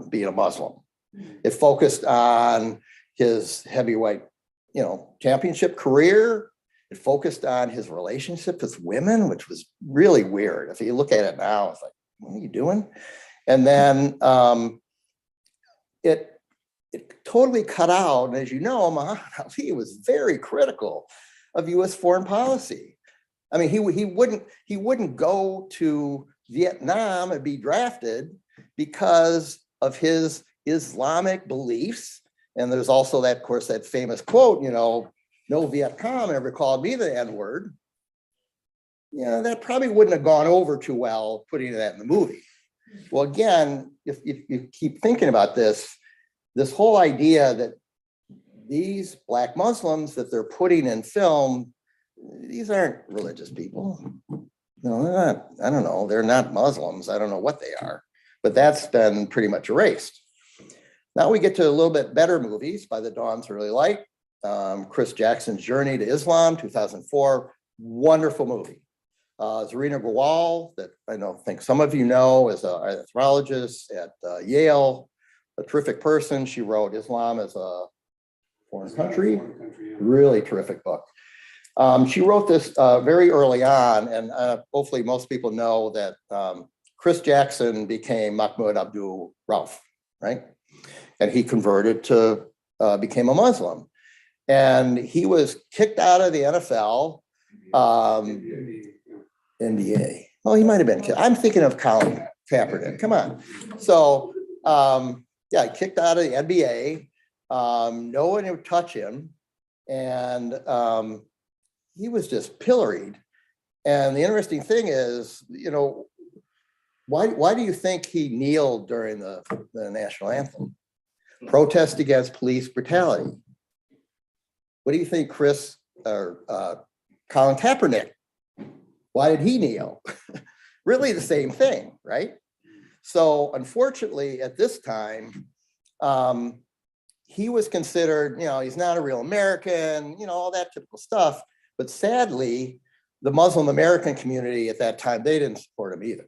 being a Muslim. It focused on his heavyweight, championship career. It focused on his relationship with women, which was really weird. If you look at it now, it's like, what are you doing? And then it totally cut out. And as you know, Muhammad Ali was very critical of U.S. foreign policy. I mean, he wouldn't go to Vietnam and be drafted because of his Islamic beliefs. And there's also that, of course, that famous quote, no Viet Cong ever called me the N-word. That probably wouldn't have gone over too well putting that in the movie. Well, again, if you keep thinking about this whole idea that these Black Muslims that they're putting in film, these aren't religious people. They're not, I don't know, they're not Muslims. I don't know what they are, but that's been pretty much erased. Now we get to a little bit better movies. By the Dawn's Early Light, Chris Jackson's Journey to Islam, 2004, wonderful movie. Zarina Grewal, that I think some of you know, is an anthropologist at Yale, a terrific person. She wrote Islam as a Foreign Country, really terrific book. She wrote this very early on, and hopefully most people know that Chris Jackson became Mahmoud Abdul Rauf, right? And he converted to, became a Muslim. And he was kicked out of the NFL, NBA. Oh, he might have been kicked. I'm thinking of Colin Kaepernick, come on. So, yeah, kicked out of the NBA. No one would touch him. And he was just pilloried. And the interesting thing is, why do you think he kneeled during the national anthem? Protest against police brutality. What do you think Chris or Colin Kaepernick, why did he kneel? Really the same thing, right? So unfortunately at this time, he was considered, he's not a real American, all that typical stuff. But sadly, the Muslim American community at that time, they didn't support him either.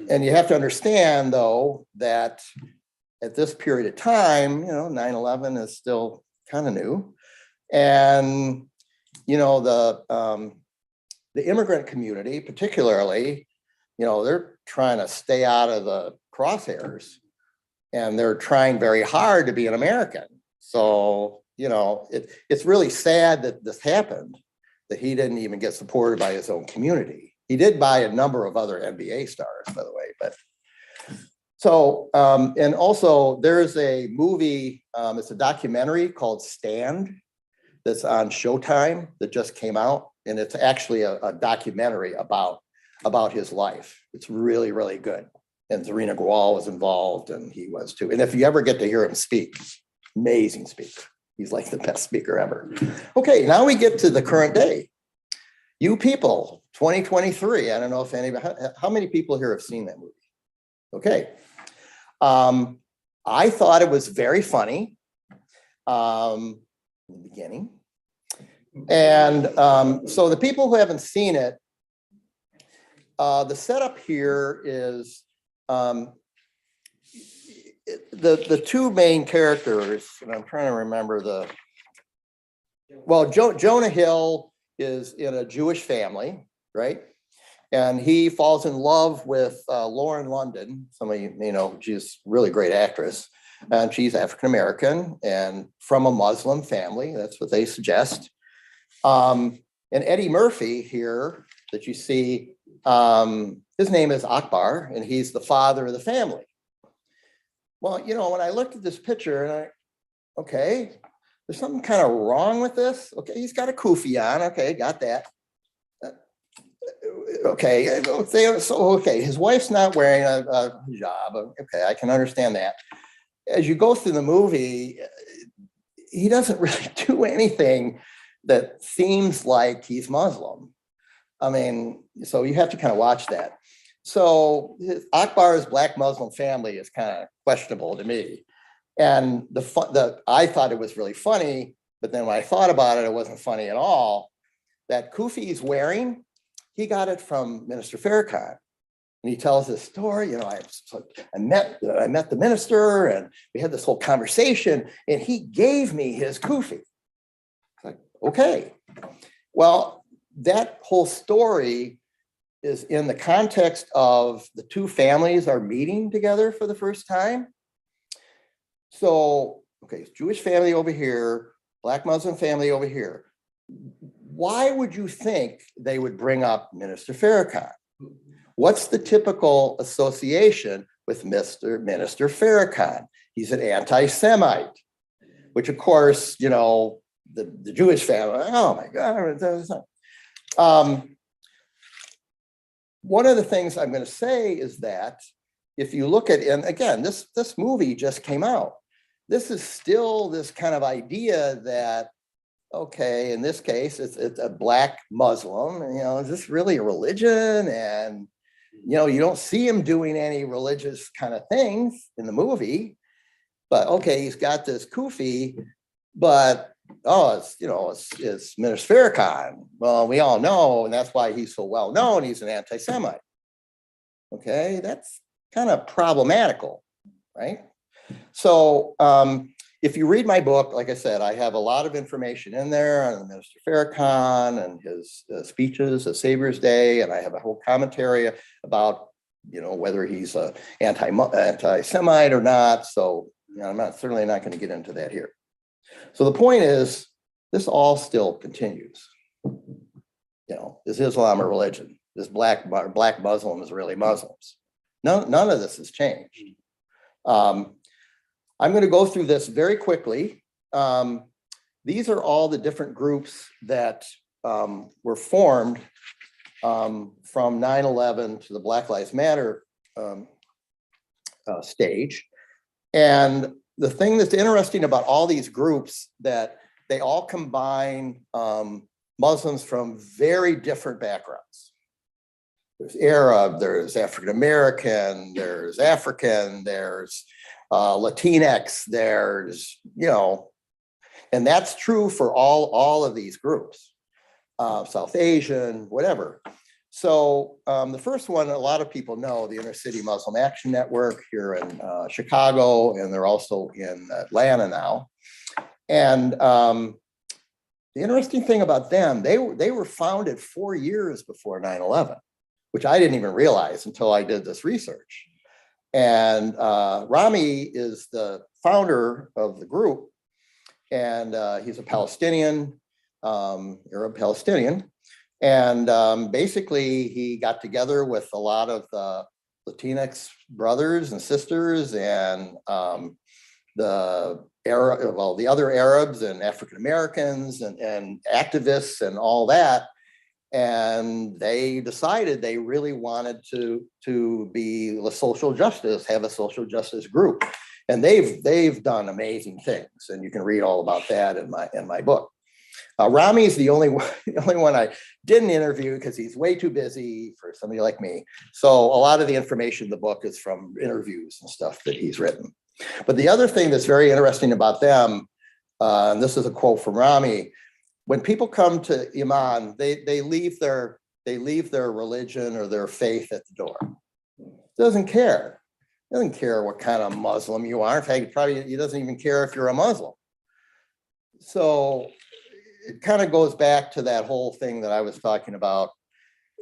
And you have to understand, though, that at this period of time, 9/11 is still kind of new. And, the immigrant community, particularly, they're trying to stay out of the crosshairs, and they're trying very hard to be an American. So, it's really sad that this happened, that he didn't even get supported by his own community. He did buy a number of other NBA stars, by the way, but so, and also there's a movie, it's a documentary called Stand that's on Showtime that just came out. And it's actually a documentary about his life. It's really, really good. And Zarina Grewal was involved, and he was too. And if you ever get to hear him speak, amazing speaker. He's like the best speaker ever. Okay, now we get to the current day. You people, 2023. I don't know if anybody, how many people here have seen that movie? Okay. I thought it was very funny in the beginning. And so the people who haven't seen it, the setup here is the two main characters, and I'm trying to remember Jonah Hill is in a Jewish family, right? And he falls in love with Lauren London. Some of you may know, she's a really great actress. And she's African-American and from a Muslim family. That's what they suggest. And Eddie Murphy here that you see, his name is Akbar, and he's the father of the family. Well, when I looked at this picture, and okay, there's something kind of wrong with this. Okay, he's got a kufi on. Okay, got that. Okay, so okay, his wife's not wearing a hijab. Okay, I can understand that. As you go through the movie, he doesn't really do anything that seems like he's Muslim. I mean, so you have to kind of watch that. So Akbar's Black Muslim family is kind of questionable to me. And I thought it was really funny, but then when I thought about it, it wasn't funny at all. That kufi he's wearing, he got it from Minister Farrakhan. And he tells this story, I met the minister and we had this whole conversation and he gave me his kufi. Like, okay. Well, that whole story is in the context of the two families are meeting together for the first time. So, okay, Jewish family over here, Black Muslim family over here. Why would you think they would bring up Minister Farrakhan? What's the typical association with Minister Farrakhan? He's an anti-Semite, which of course, the Jewish family, oh my God. One of the things I'm going to say is that if you look at, and again, this movie just came out. This is still this kind of idea that, okay, in this case, it's a Black Muslim, and, is this really a religion? And, you don't see him doing any religious kind of things in the movie, but okay, he's got this kufi, but, it's Minister Farrakhan. Well, we all know, and that's why he's so well known, he's an anti-Semite. Okay, that's kind of problematical, right? So if you read my book, like I said, I have a lot of information in there on Minister Farrakhan and his speeches at Savior's Day, and I have a whole commentary about, whether he's an anti-Semite or not. So I'm certainly not going to get into that here. So the point is, this all still continues. Is Islam a religion? Is black Muslims really Muslims? None of this has changed. I'm going to go through this very quickly. These are all the different groups that were formed from 9/11 to the Black Lives Matter stage. And the thing that's interesting about all these groups that they all combine Muslims from very different backgrounds. There's Arab, there's African American, there's African, there's Latinx, there's, and that's true for all of these groups, South Asian, whatever. So the first one, a lot of people know, the Inner City Muslim Action Network here in Chicago, and they're also in Atlanta now. And the interesting thing about them, they were founded 4 years before 9/11, which I didn't even realize until I did this research. And Rami is the founder of the group, and he's a Palestinian, Arab Palestinian. And basically, he got together with a lot of the Latinx brothers and sisters and the other Arabs and African Americans and activists and all that. And they decided they really wanted to be a social justice, have a social justice group. And they've done amazing things. And you can read all about that in my book. Rami is the only one I didn't interview because he's way too busy for somebody like me. So a lot of the information in the book is from interviews and stuff that he's written. But the other thing that's very interesting about them, and this is a quote from Rami, when people come to Iman, they leave their religion or their faith at the door. Doesn't care. Doesn't care what kind of Muslim you are. In fact, he doesn't even care if you're a Muslim. So it kind of goes back to that whole thing that I was talking about.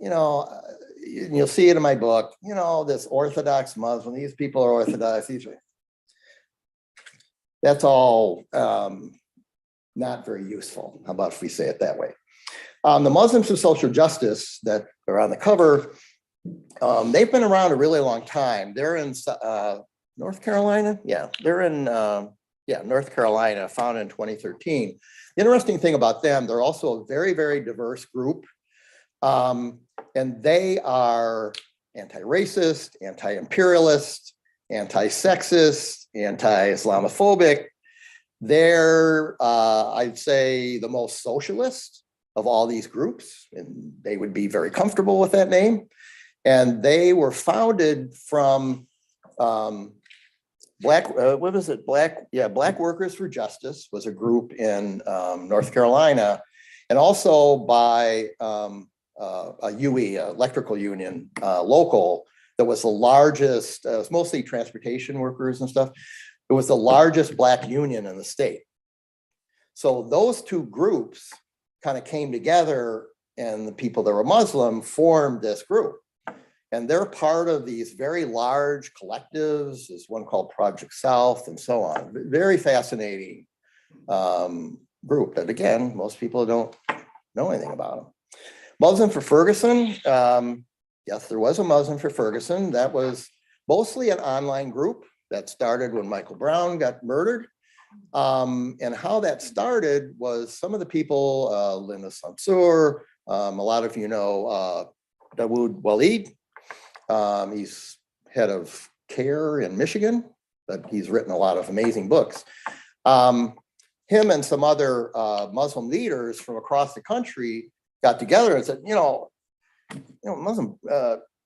You'll see it in my book, this Orthodox Muslim, these people are Orthodox, that's all not very useful. How about if we say it that way? The Muslims for Social Justice that are on the cover, they've been around a really long time. They're in North Carolina. Yeah, they're in North Carolina, founded in 2013. The interesting thing about them, they're also a very, very diverse group. And they are anti-racist, anti-imperialist, anti-sexist, anti-Islamophobic. They're, I'd say, the most socialist of all these groups, and they would be very comfortable with that name. And they were founded from Black Workers for Justice was a group in North Carolina, and also by a UE, electrical union, local, that was the largest, it was mostly transportation workers and stuff. It was the largest Black union in the state. So those two groups kind of came together, and the people that were Muslim formed this group. And they're part of these very large collectives. There's one called Project South and so on. Very fascinating group that, again, most people don't know anything about them. Muslim for Ferguson. Yes, there was a Muslim for Ferguson. That was mostly an online group that started when Michael Brown got murdered. And how that started was some of the people, Linda Samsour, a lot of you know Dawood Walid. He's head of CARE in Michigan, but he's written a lot of amazing books. Him and some other Muslim leaders from across the country got together and said, Muslim,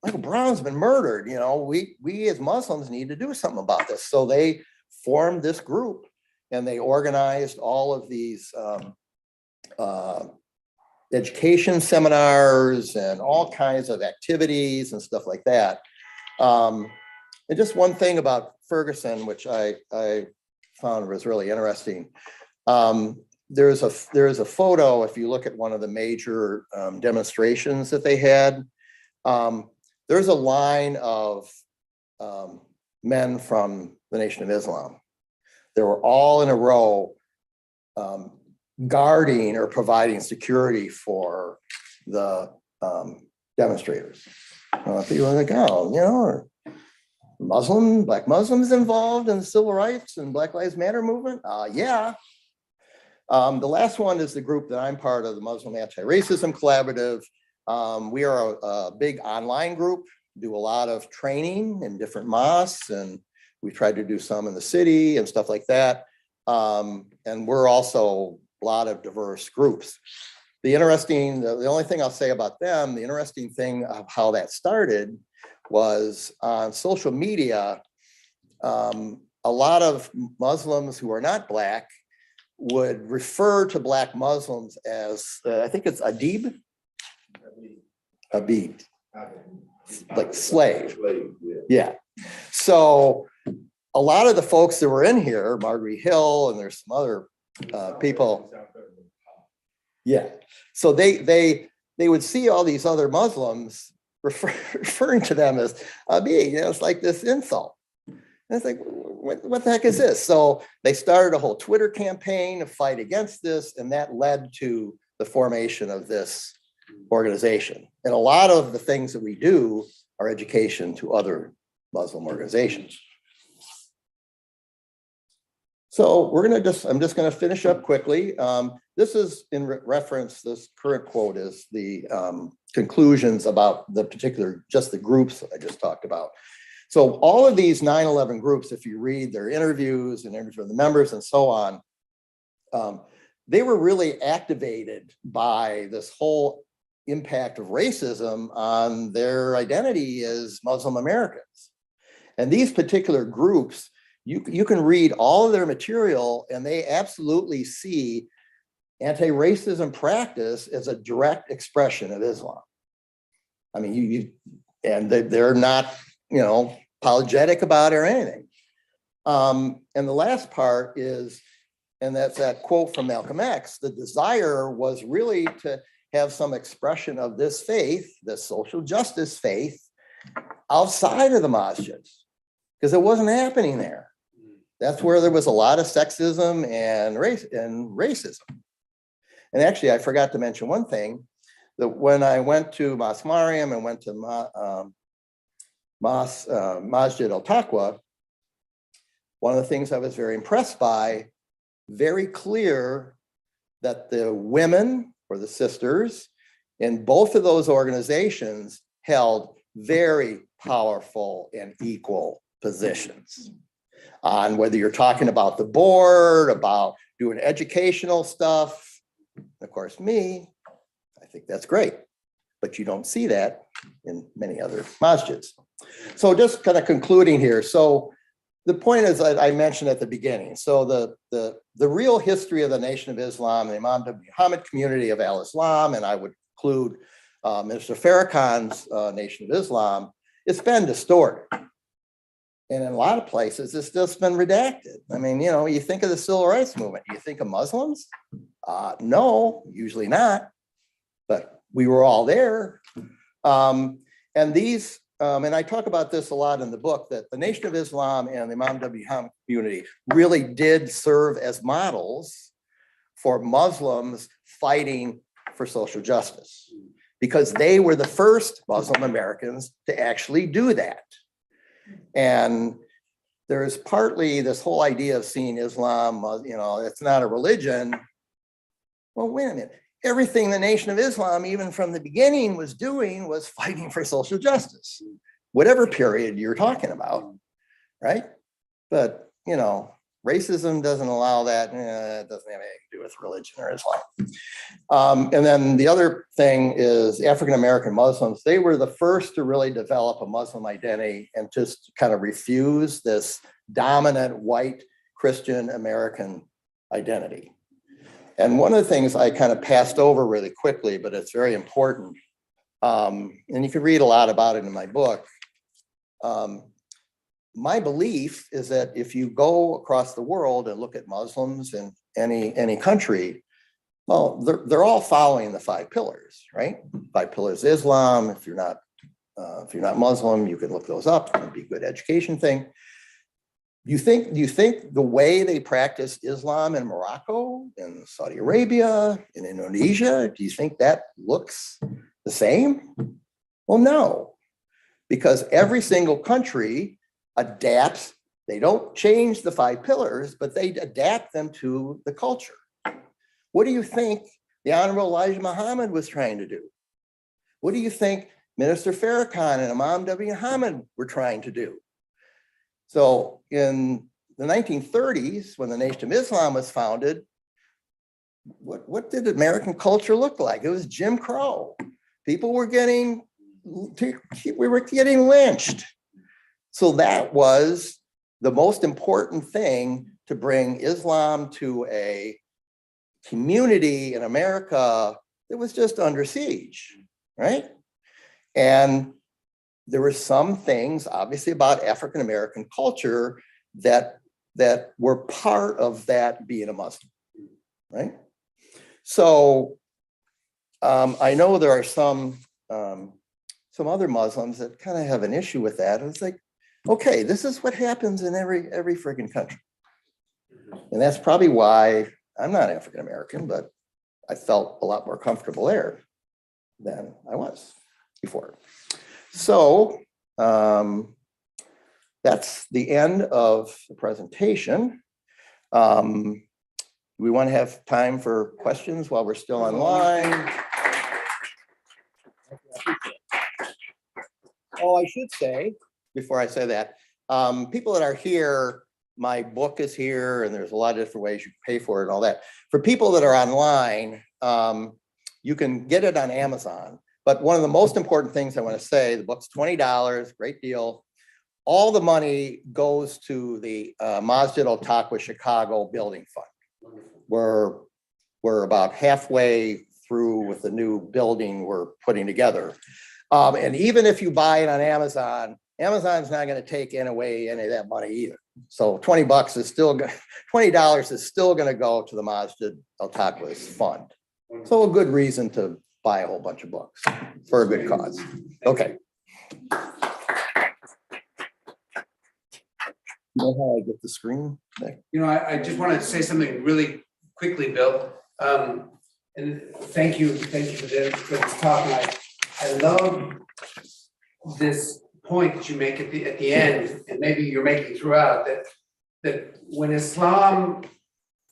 Michael Brown's been murdered. We as Muslims need to do something about this. So they formed this group, and they organized all of these education seminars and all kinds of activities and stuff like that. And just one thing about Ferguson, which I found was really interesting. There's a photo, if you look at one of the major demonstrations that they had, there's a line of men from the Nation of Islam. They were all in a row guarding or providing security for the demonstrators. People are like, are Black Muslims involved in the civil rights and Black Lives Matter movement? Yeah. The last one is the group that I'm part of, the Muslim Anti-Racism Collaborative. We are a big online group, do a lot of training in different mosques, and we tried to do some in the city and stuff like that. And we're also a lot of diverse groups. The only thing I'll say about them, the interesting thing of how that started was on social media, a lot of Muslims who are not Black would refer to Black Muslims as, I think it's Adib, like slave. Yeah. So a lot of the folks that were in here, Marguerite Hill, and there's some other people. Yeah. So they would see all these other Muslims referring to them as Abi. It's like this insult. And it's like, what the heck is this? So they started a whole Twitter campaign to fight against this, and that led to the formation of this organization. And a lot of the things that we do are education to other Muslim organizations. So I'm just gonna finish up quickly. This is in reference, this current quote is the conclusions about the just the groups that I just talked about. So all of these 9/11 groups, if you read their interviews and interviews with the members and so on, they were really activated by this whole impact of racism on their identity as Muslim Americans. And these particular groups, you can read all of their material, and they absolutely see anti-racism practice as a direct expression of Islam. I mean, they're not, apologetic about it or anything. And the last part is, and that's that quote from Malcolm X, the desire was really to have some expression of this faith, the social justice faith, outside of the masjids, because it wasn't happening there. That's where there was a lot of sexism and racism. And actually, I forgot to mention one thing, that when I went to Mas Mariam and went to Masjid Al-Taqwa, one of the things I was very impressed by, very clear that the women or the sisters in both of those organizations held very powerful and equal positions on whether you're talking about the board, about doing educational stuff. Of course, I think that's great, but you don't see that in many other masjids. So just kind of concluding here. So the point is that I mentioned at the beginning. So the real history of the Nation of Islam, the Imam Muhammad community of Al-Islam, and I would include Mr. Farrakhan's Nation of Islam, it's been distorted. And in a lot of places, it's just been redacted. I mean, you know, you think of the civil rights movement, you think of Muslims? No, usually not, but we were all there. And these, and I talk about this a lot in the book, that the Nation of Islam and the Imam W. Muhammad community really did serve as models for Muslims fighting for social justice, because they were the first Muslim Americans to actually do that. And there's partly this whole idea of seeing Islam, you know, it's not a religion. Well, wait a minute. Everything the Nation of Islam, even from the beginning, was doing was fighting for social justice, whatever period you're talking about, right? But, you know, racism doesn't allow that. It doesn't have anything to do with religion or Islam. And then the other thing is African-American Muslims, they were the first to really develop a Muslim identity and just kind of refuse this dominant white Christian American identity. And one of the things I kind of passed over really quickly, but it's very important, and you can read a lot about it in my book. My belief is that if you go across the world and look at Muslims in any country, well, they're all following the 5 pillars, right? 5 pillars of Islam. If you're not Muslim, you can look those up. It'd be a good education thing. Do you think the way they practice Islam in Morocco, in Saudi Arabia, in Indonesia, do you think that looks the same? Well, no, because every single country adapts. They don't change the 5 pillars, but they adapt them to the culture. What do you think the Honorable Elijah Muhammad was trying to do? What do you think Minister Farrakhan and Imam W. Muhammad were trying to do? So in the 1930s, when the Nation of Islam was founded, what did American culture look like? It was Jim Crow. People were we were getting lynched. So that was the most important thing to bring Islam to a community in America that was just under siege, right? And there were some things, obviously, about African-American culture that were part of that being a Muslim, right? So I know there are some other Muslims that kind of have an issue with that. It's like, okay, this is what happens in every freaking country. And that's probably why I'm not African-American, but I felt a lot more comfortable there than I was before. So that's the end of the presentation. We want to have time for questions while we're still online. Oh, I should say, before I say that, people that are here, my book is here, and there's a lot of different ways you can pay for it and all that. For people that are online, you can get it on Amazon. But one of the most important things I want to say, the book's $20, great deal. All the money goes to the Masjid Al-Taqwa Chicago building fund. We're about halfway through with the new building we're putting together. And even if you buy it on Amazon, Amazon's not going to take away any of that money either. So $20 is still $20 is still going to go to the Masjid Al-Taqwa's fund. So a good reason to buy a whole bunch of books for a good cause. Okay. You know how I get the screen there? You know, I just wanted to say something really quickly, Bill. And thank you for this talk. And I love this point that you make at the end, and maybe you're making throughout, that when Islam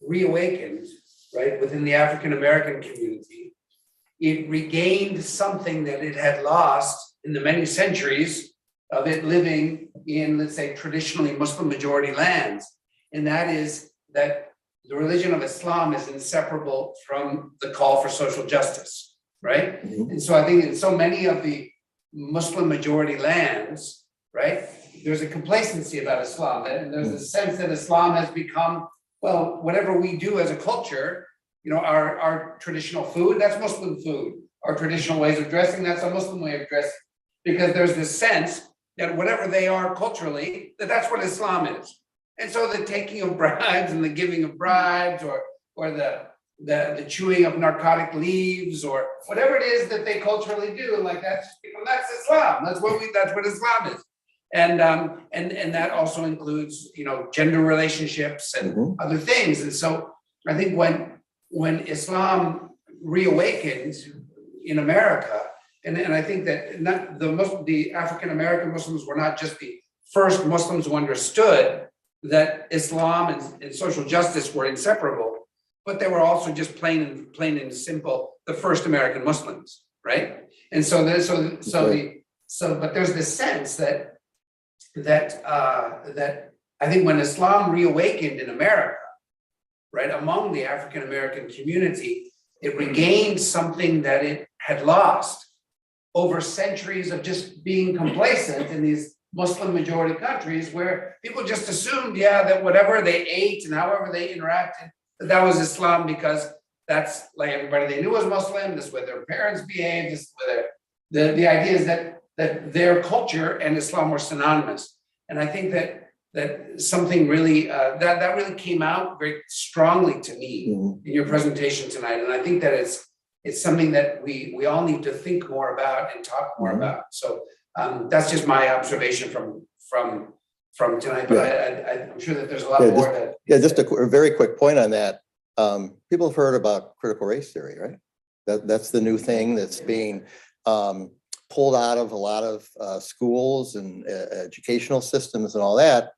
reawakened, right, within the African American community, it regained something that it had lost in the many centuries of it living in, let's say, traditionally Muslim majority lands. And that is that the religion of Islam is inseparable from the call for social justice, right? Mm-hmm. And so I think in so many of the Muslim majority lands, right, there's a complacency about Islam, and there's a sense that Islam has become, well, whatever we do as a culture, our traditional food, that's Muslim food. Our traditional ways of dressing, that's a Muslim way of dressing. Because there's this sense that whatever they are culturally, that's what Islam is. And so the taking of bribes and the giving of bribes or the chewing of narcotic leaves or whatever it is that they culturally do, like that's Islam. That's what Islam is. And that also includes, gender relationships and other things. And so I think when Islam reawakened in America, and I think that the African American Muslims were not just the first Muslims who understood that Islam and social justice were inseparable, but they were also just plain and simple the first American Muslims, right? And so but there's this sense that I think when Islam reawakened in America, right, among the African American community, it regained something that it had lost over centuries of just being complacent in these Muslim majority countries where people just assumed, that whatever they ate and however they interacted, that was Islam because that's like everybody they knew was Muslim, this is where their parents behaved, this is where the idea is that their culture and Islam were synonymous. And I think that something really, that really came out very strongly to me in your presentation tonight. And I think that it's something that we all need to think more about and talk more about. So that's just my observation from tonight, but I'm sure that there's a lot more just a very quick point on that. People have heard about critical race theory, right? That's the new thing that's being pulled out of a lot of schools and educational systems and all that.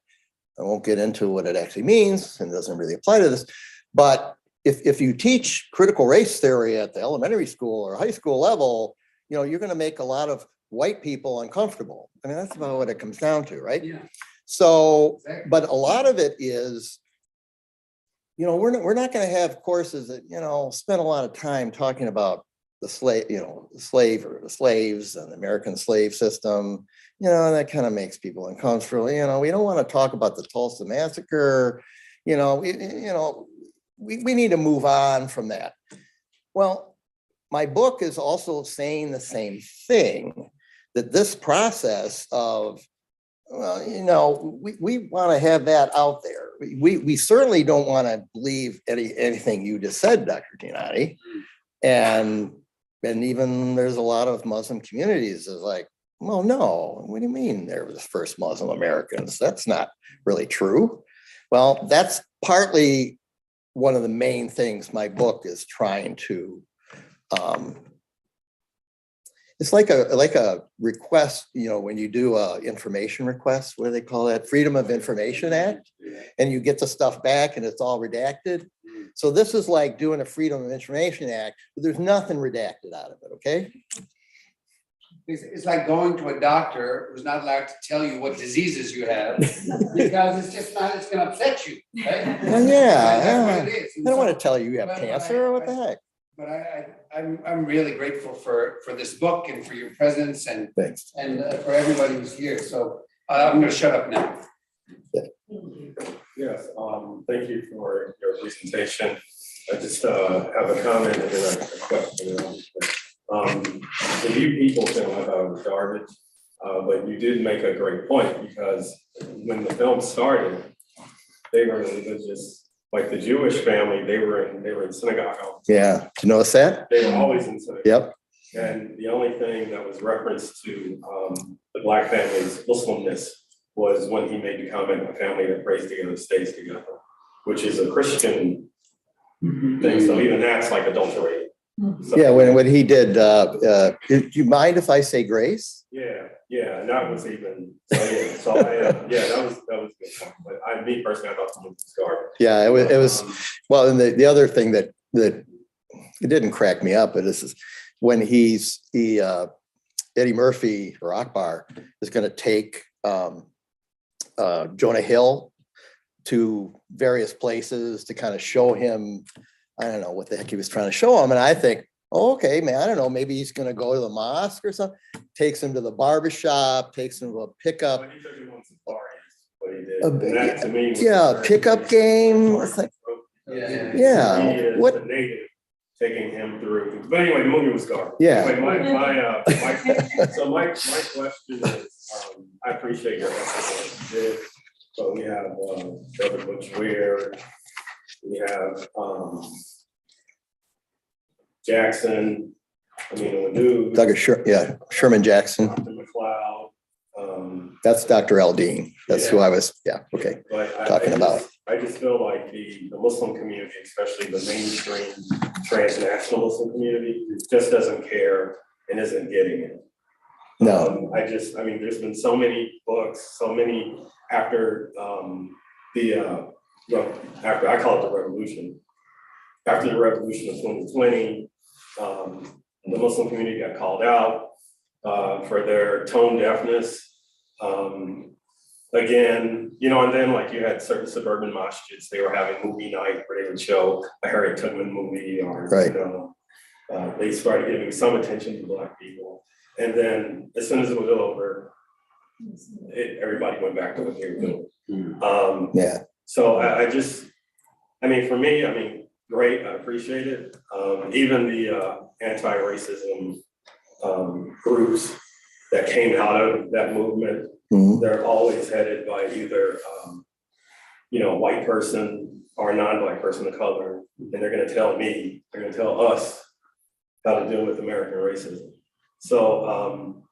I won't get into what it actually means and doesn't really apply to this, but if you teach critical race theory at the elementary school or high school level, you're going to make a lot of white people uncomfortable. I mean, that's about what it comes down to, right? Yeah. So, but a lot of it is, we're not going to have courses that, spend a lot of time talking about the slaves and the American slave system, that kind of makes people uncomfortable. We don't want to talk about the Tulsa massacre. We need to move on from that. Well, my book is also saying the same thing, that this process of, we want to have that out there. We certainly don't want to believe anything you just said, Dr. Giannotti. And even there's a lot of Muslim communities is like, well, no, what do you mean they were the first Muslim Americans? That's not really true. Well, that's partly one of the main things my book is trying to, it's like a request, when you do a information request, what do they call that? Freedom of Information Act, and you get the stuff back and it's all redacted. So this is like doing a Freedom of Information Act, but there's nothing redacted out of it, okay? It's like going to a doctor who's not allowed to tell you what diseases you have because it's going to upset you, right? Yeah. I don't want to tell you you have cancer or what the heck. But I'm really grateful for this book and for your presence and thanks. And for everybody who's here. So I'm going to shut up now. Yes, thank you for your presentation. I just have a comment and then a question. The new people film I thought was garbage, but you did make a great point because when the film started, they were religious. Like the Jewish family, they were in synagogue. Yeah, do you notice that? They were always in synagogue. Yep. And the only thing that was referenced to the Black family's Muslimness was when he made the comment, a family that prays together stays together, which is a Christian thing. So even that's like adulterated. So, yeah, when he did, do you mind if I say grace? Yeah, and that was even, that was good. But me personally, I thought it was garbage. Yeah, it was, well, and the other thing that it didn't crack me up, but this is when Eddie Murphy or Akbar is going to take Jonah Hill to various places to kind of show him, I don't know what the heck he was trying to show him. And I think, oh, okay, man, I don't know, maybe he's going to go to the mosque or something. Takes him to the barbershop, takes him to a pickup. He took him on safaris, what he did. And that, to me, pickup game. It's like, Yeah, He is what- the native taking him through. But anyway, the movie was garbage. Yeah. Anyway, my question is, I appreciate your effort. You did. So we have Brother Butch Ware, we have Jackson, Lanu, Sherman Jackson. Dr. McLeod. That's Dr. Aldine. That's who I was, okay, But talking about. I just feel like the Muslim community, especially the mainstream transnational Muslim community, just doesn't care and isn't getting it. No, There's been so many books, so many after after I call it the revolution. After the revolution of 2020, the Muslim community got called out for their tone deafness. Again, and then like you had certain suburban masjids, they were having movie night where they would show a Harriet Tubman movie or, Right. They started giving some attention to Black people. And then as soon as it was over, everybody went back to what they were doing. yeah, So for me, great, I appreciate it. Even the anti-racism groups that came out of that movement, mhm, they're always headed by either, a white person or a non-Black person of color, and they're gonna tell us how to deal with American racism. So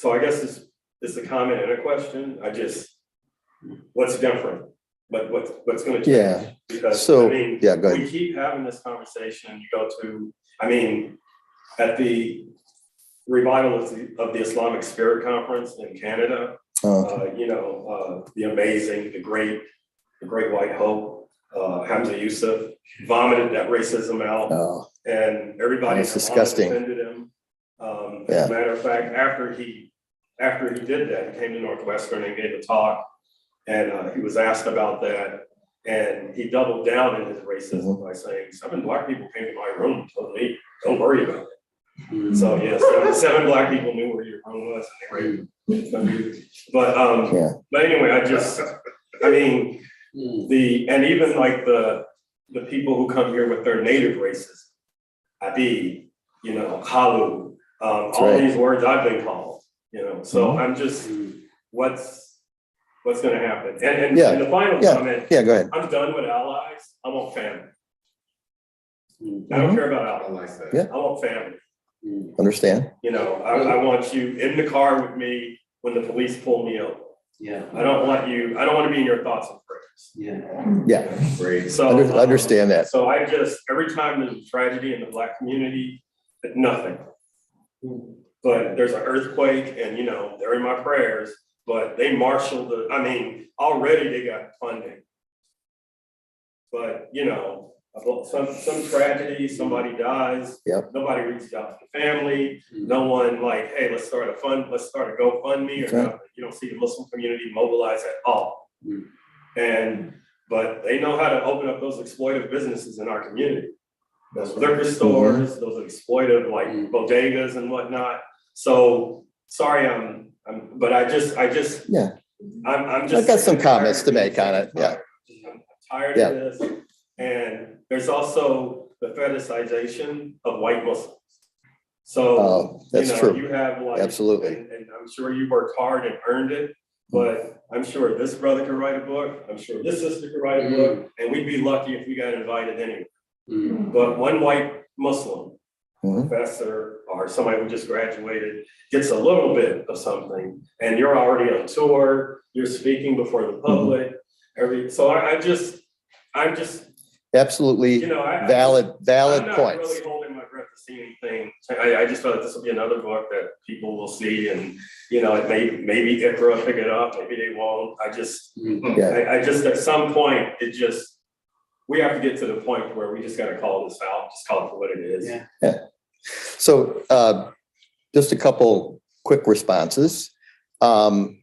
I guess it's a comment and a question. What's different? But what's gonna change? Yeah. Because, So, go go ahead. we keep having this conversation, you go to, at the revival of the Islamic Spirit Conference in Canada, the great white hope, Hamza Yusuf vomited that racism out, Oh, and everybody That's disgusting. defended him. Yeah. As a matter of fact, after he did that, he came to Northwestern and gave a talk, and he was asked about that, and he doubled down in his racism by saying, 7 Black people came to my room and told me, don't worry about it. So yes, 7 Black people knew where your room was, and they were, but anyway, and even like the people who come here with their native races, Abi, Halu, all right. these words I've been called, so I'm just, what's gonna happen? And the final comment, go ahead. I'm done with allies, I want family. I don't care about allies, Yeah. I want family. Understand? I want you in the car with me when the police pull me over. Yeah. I don't want to be in your thoughts and prayers. Yeah, Great. So understand that. So every time there's a tragedy in the Black community, nothing. But there's an earthquake and, they're in my prayers, but they marshaled already they got funding. But, some tragedy, somebody dies. Yep. Nobody reaches out to the family. No one like, hey, let's start a GoFundMe or nothing. You don't see the Muslim community mobilize at all. But they know how to open up those exploitive businesses in our community. Those liquor stores, those exploitive like bodegas and whatnot. So sorry, but I just I'm just I've got some comments to make on it. Yeah. I'm tired of this. And there's also the fetishization of white Muslims. So that's true. You have Absolutely. and I'm sure you worked hard and earned it, but I'm sure this brother could write a book. I'm sure this sister could write a book, and we'd be lucky if we got invited anyway. But one white Muslim professor or somebody who just graduated gets a little bit of something, and you're already on tour, you're speaking before the public, I'm just absolutely valid I'm not points. really holding my breath to see anything. I just felt like this will be another book that people will see, and maybe Ikra will pick it up, maybe they won't. I just at some point we have to get to the point where we just got to call this out, just call it for what it is. Yeah. So just a couple quick responses. I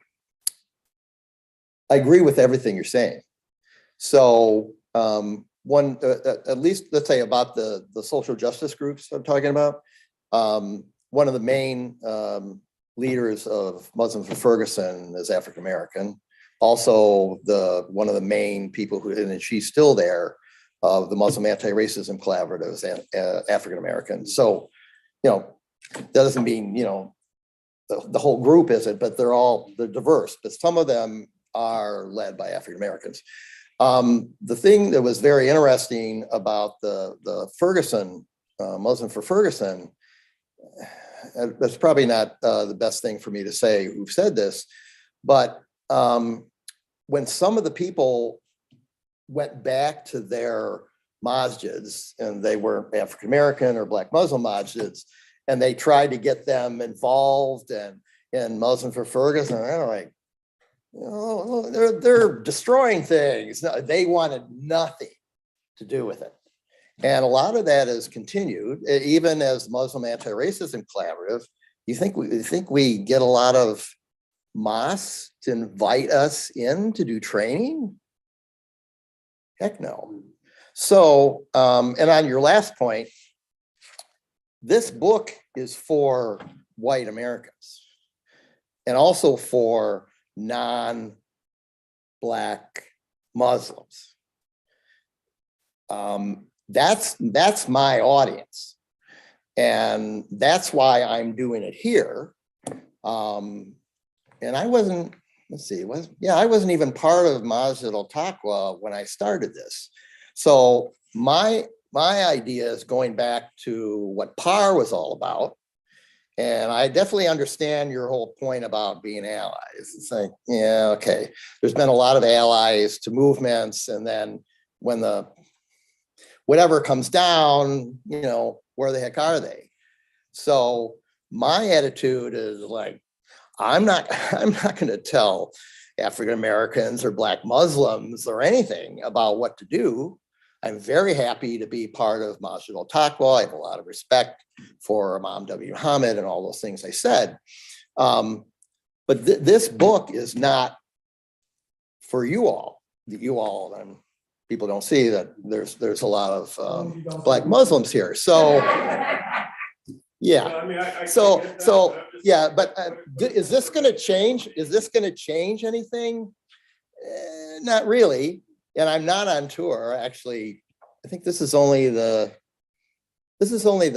agree with everything you're saying. So one, at least let's say about the social justice groups I'm talking about. One of the main leaders of Muslims for Ferguson is African-American. Also, one of the main people and she's still there, of the Muslim Anti-Racism Collaboratives and African Americans. So, that doesn't mean, the whole group isn't, but they're diverse, but some of them are led by African Americans. The thing that was very interesting about the Ferguson, Muslim for Ferguson, that's probably not the best thing for me to say who've said this, but when some of the people went back to their masjids, and they were African American or Black Muslim masjids, and they tried to get them involved in Muslim for Ferguson, they're like, they're destroying things. No, they wanted nothing to do with it. And a lot of that has continued, even as Muslim Anti-Racism Collaborative. You think we get a lot of mosques to invite us in to do training? Heck no. So, and on your last point, this book is for white Americans and also for non-Black Muslims. That's my audience. And that's why I'm doing it here. And I wasn't, I wasn't even part of Masjid Al-Taqwa when I started this. So my idea is going back to what PAR was all about. And I definitely understand your whole point about being allies. It's like, yeah, okay. There's been a lot of allies to movements, and then when whatever comes down, where the heck are they? So my attitude is like, I'm not going to tell African Americans or Black Muslims or anything about what to do. I'm very happy to be part of Masjid Al-Taqwa. I have a lot of respect for Imam W. Muhammad and all those things I said. But this book is not for you all. And people don't see that there's a lot of Black Muslims here. So yeah. Yeah. But is this going to change? Is this going to change anything? Not really. And I'm not on tour. Actually, I think this is only the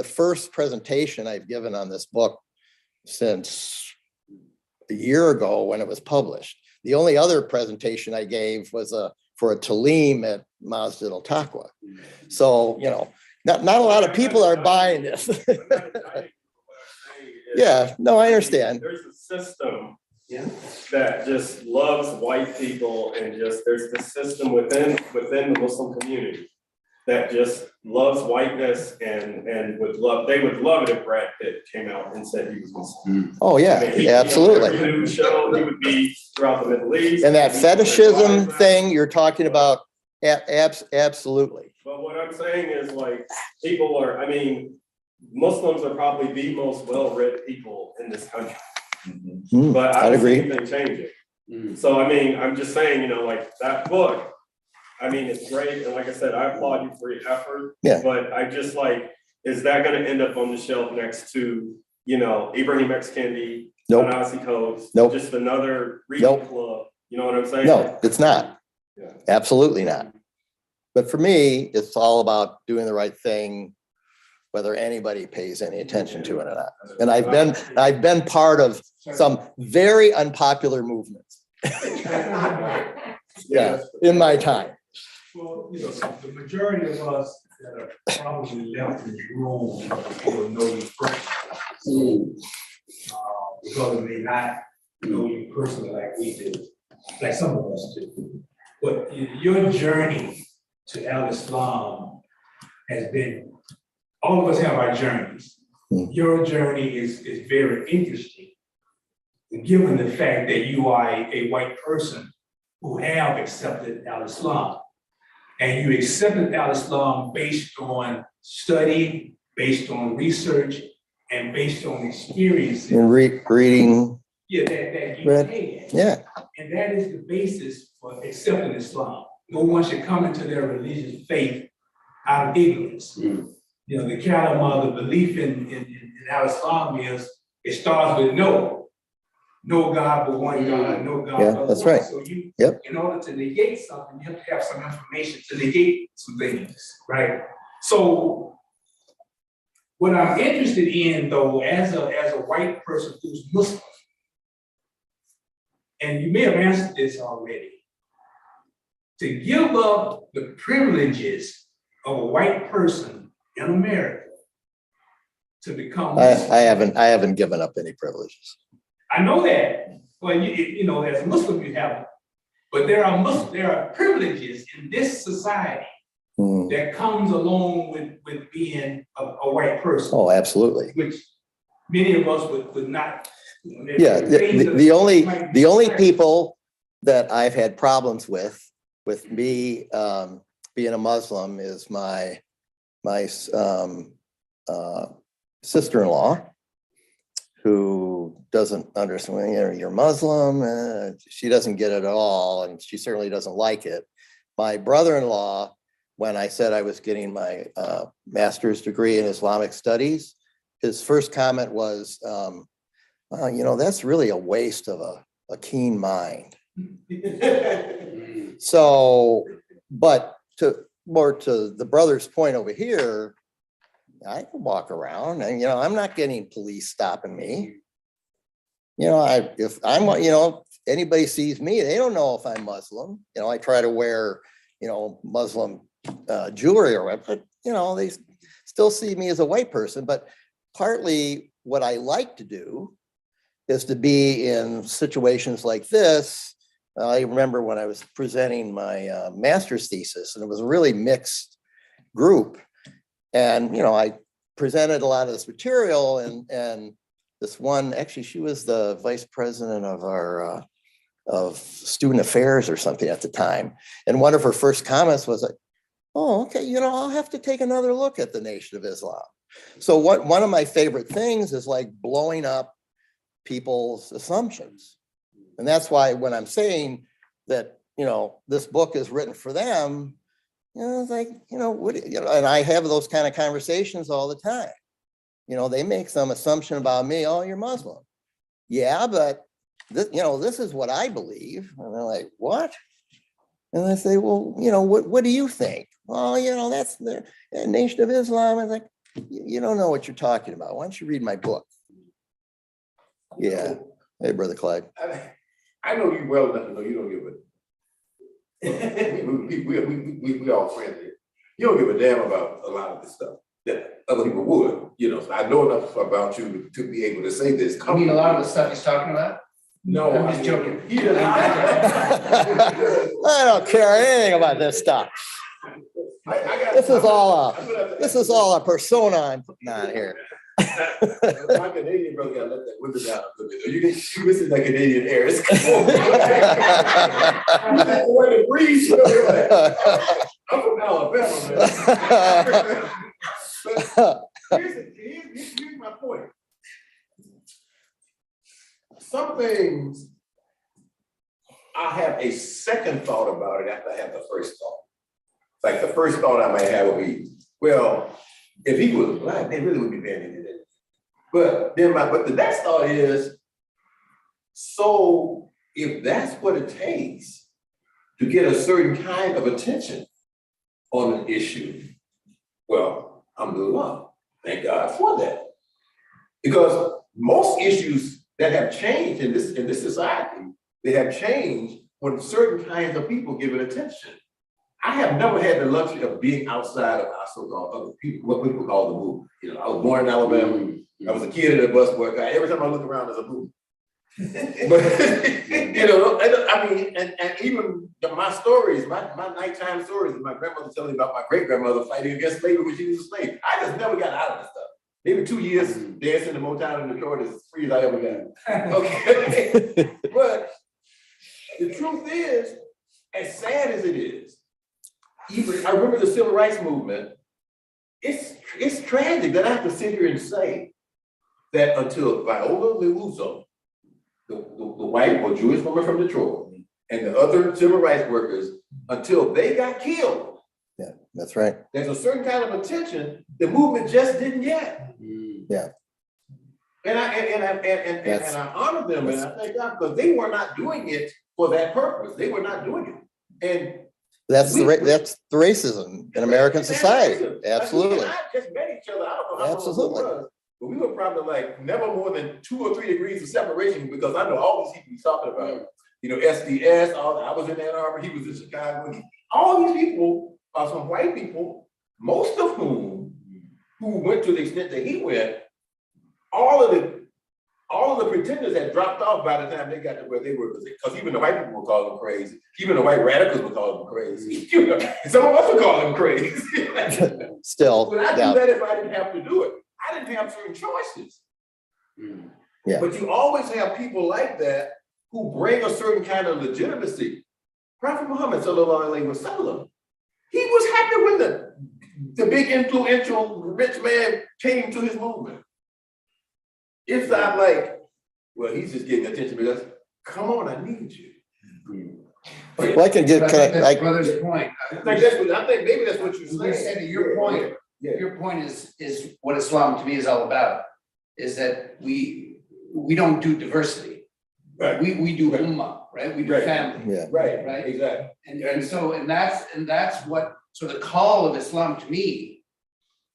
first presentation I've given on this book since a year ago when it was published. The only other presentation I gave was for a Talim at Masjid Al-Taqwa. So, not a lot of people are buying this. Yeah, no, I understand. There's a system that just loves white people, and there's this system within the Muslim community that just loves whiteness and they would love it if Brad Pitt came out and said he was Muslim. Oh yeah, absolutely. Every news show, he would be throughout the Middle East. And that fetishism thing you're talking about, absolutely. But what I'm saying is, like, Muslims are probably the most well-read people in this country. But I don't see anything changing. So, I'm just saying, like that book, it's great. And like I said, I applaud you for your effort. Yeah. But I just is that going to end up on the shelf next to, Ibrahim X. Kendi, Nope. Ta-Nehisi Coates, Nope. just another reading Nope. club? You know what I'm saying? No, it's not. Yeah. Absolutely not. But for me, it's all about doing the right thing, whether anybody pays any attention to it or not. And I've been part of some very unpopular movements. Yeah, in my time. Well, the majority of us that are probably left in the room will know you personally. Because they may not know you personally like we do, like some of us do. But your journey to Al-Islam has been, all of us have our journeys. Your journey is very interesting, given the fact that you are a white person who have accepted Al-Islam. And you accepted Al-Islam based on study, based on research, and based on experiences. And reading. Yeah, that you had. Yeah. And that is the basis for accepting Islam. No one should come into their religious faith out of ignorance. The kalima, the belief in Al-Islam is, it starts with no. no God but one God, no God Yeah, but that's one. right. So you, Yep. in order to negate something, you have to have some information to negate some things, right? So what I'm interested in, though, as a white person who's Muslim, and you may have answered this already, to give up the privileges of a white person in America to become Muslim. I haven't given up any privileges. I know that. Well, you know, as a Muslim, you haven't. But there are privileges in this society that comes along with being a white person. Oh, absolutely. Which many of us would not. Yeah, the only people that I've had problems with me being a Muslim is my sister-in-law, who doesn't understand, you're Muslim, she doesn't get it at all, and she certainly doesn't like it. My brother-in-law, when I said I was getting my master's degree in Islamic studies, his first comment was, you know, that's really a waste of a keen mind. So, but more to the brother's point over here, I can walk around and, you know, I'm not getting police stopping me. You know, if anybody sees me, they don't know if I'm Muslim. You know, I try to wear, you know, Muslim jewelry or whatever, but, you know, they still see me as a white person. But partly what I like to do is to be in situations like this. I remember when I was presenting my master's thesis, and it was a really mixed group. And, you know, I presented a lot of this material, and this one, actually, she was the vice president of our of student affairs or something at the time. And one of her first comments was like, oh, okay, you know, I'll have to take another look at the Nation of Islam. So one of my favorite things is like blowing up people's assumptions. And that's why when I'm saying that, you know, this book is written for them, you know, it's like, you know, and I have those kind of conversations all the time. You know, they make some assumption about me. Oh, you're Muslim. Yeah, but this, you know, this is what I believe. And they're like, what? And I say, well, you know, what do you think? Well, you know, that's the Nation of Islam. I'm like, you don't know what you're talking about. Why don't you read my book? Yeah. Hey, Brother Clyde. I know you well enough to know you don't give a. we all friends here. You don't give a damn about a lot of this stuff that other people would. You know, so I know enough about you to be able to say this. I mean, a lot of the stuff he's talking about? No, I'm just joking. He doesn't. I don't care anything about this stuff. This is all a persona I'm putting on here. My Canadian brother gotta let that window down a little bit. You listen to that Canadian air. It's cold. When it breeze, you know, like, I'm from Alabama, man. Here's my point. Some things I have a second thought about it after I have the first thought. Like the first thought I might have would be, well, if he was black, they really would be banned into that. But then the next thought is, so if that's what it takes to get a certain kind of attention on an issue, well, alhamdulillah, thank God for that. Because most issues that have changed in this society, they have changed when certain kinds of people give it attention. I have never had the luxury of being outside of our so-called other people, what people call the movement. You know, I was born in Alabama. I was a kid in a bus boycott. Every time I look around, there's a movement. But you know, I mean, and even my stories, my nighttime stories, and my grandmother telling me about my great grandmother fighting against slavery when she was a slave. I just never got out of this stuff. Maybe 2 years dancing in the Motown in Detroit is as free as I ever got. Okay, but the truth is, as sad as it is, even I remember the civil rights movement. It's tragic that I have to sit here and say that until Viola Liuzzo, the white or Jewish woman from Detroit, and the other civil rights workers, until they got killed. Yeah, that's right. There's a certain kind of attention the movement just didn't get. Yeah. That's- I honor them and I thank God because they were not doing it for that purpose. They were not doing it. And That's that's the racism in American society. Like, we Absolutely. and I just met each other. I don't know how long it Absolutely. was, but we were probably like never more than 2 or 3 degrees of separation because I know all these people he's talking about. You know, SDS, I was in Ann Arbor, he was in Chicago. All these people are some white people, most of whom who went to the extent that he went, all of the pretenders had dropped off by the time they got to where they were, because even the white people were calling them crazy. Even the white radicals were calling them crazy. You know, some of us were calling them crazy. Still, But I do yeah, that if I didn't have to do it. I didn't have certain choices. Yeah. But you always have people like that who bring a certain kind of legitimacy. Prophet Muhammad sallallahu alaihi wasallam, he was happy when the big influential rich man came to his movement. It's not like, well, he's just getting attention because, come on, I need you. well, I can get, But I think that's like, brother's point. I think maybe that's what you're You saying. said that your point, Yeah. your point is what Islam to me is all about, is that we don't do diversity. Right. We do ummah, right? We do Right. family. yeah, Right, Right. exactly. And that's what, so the call of Islam to me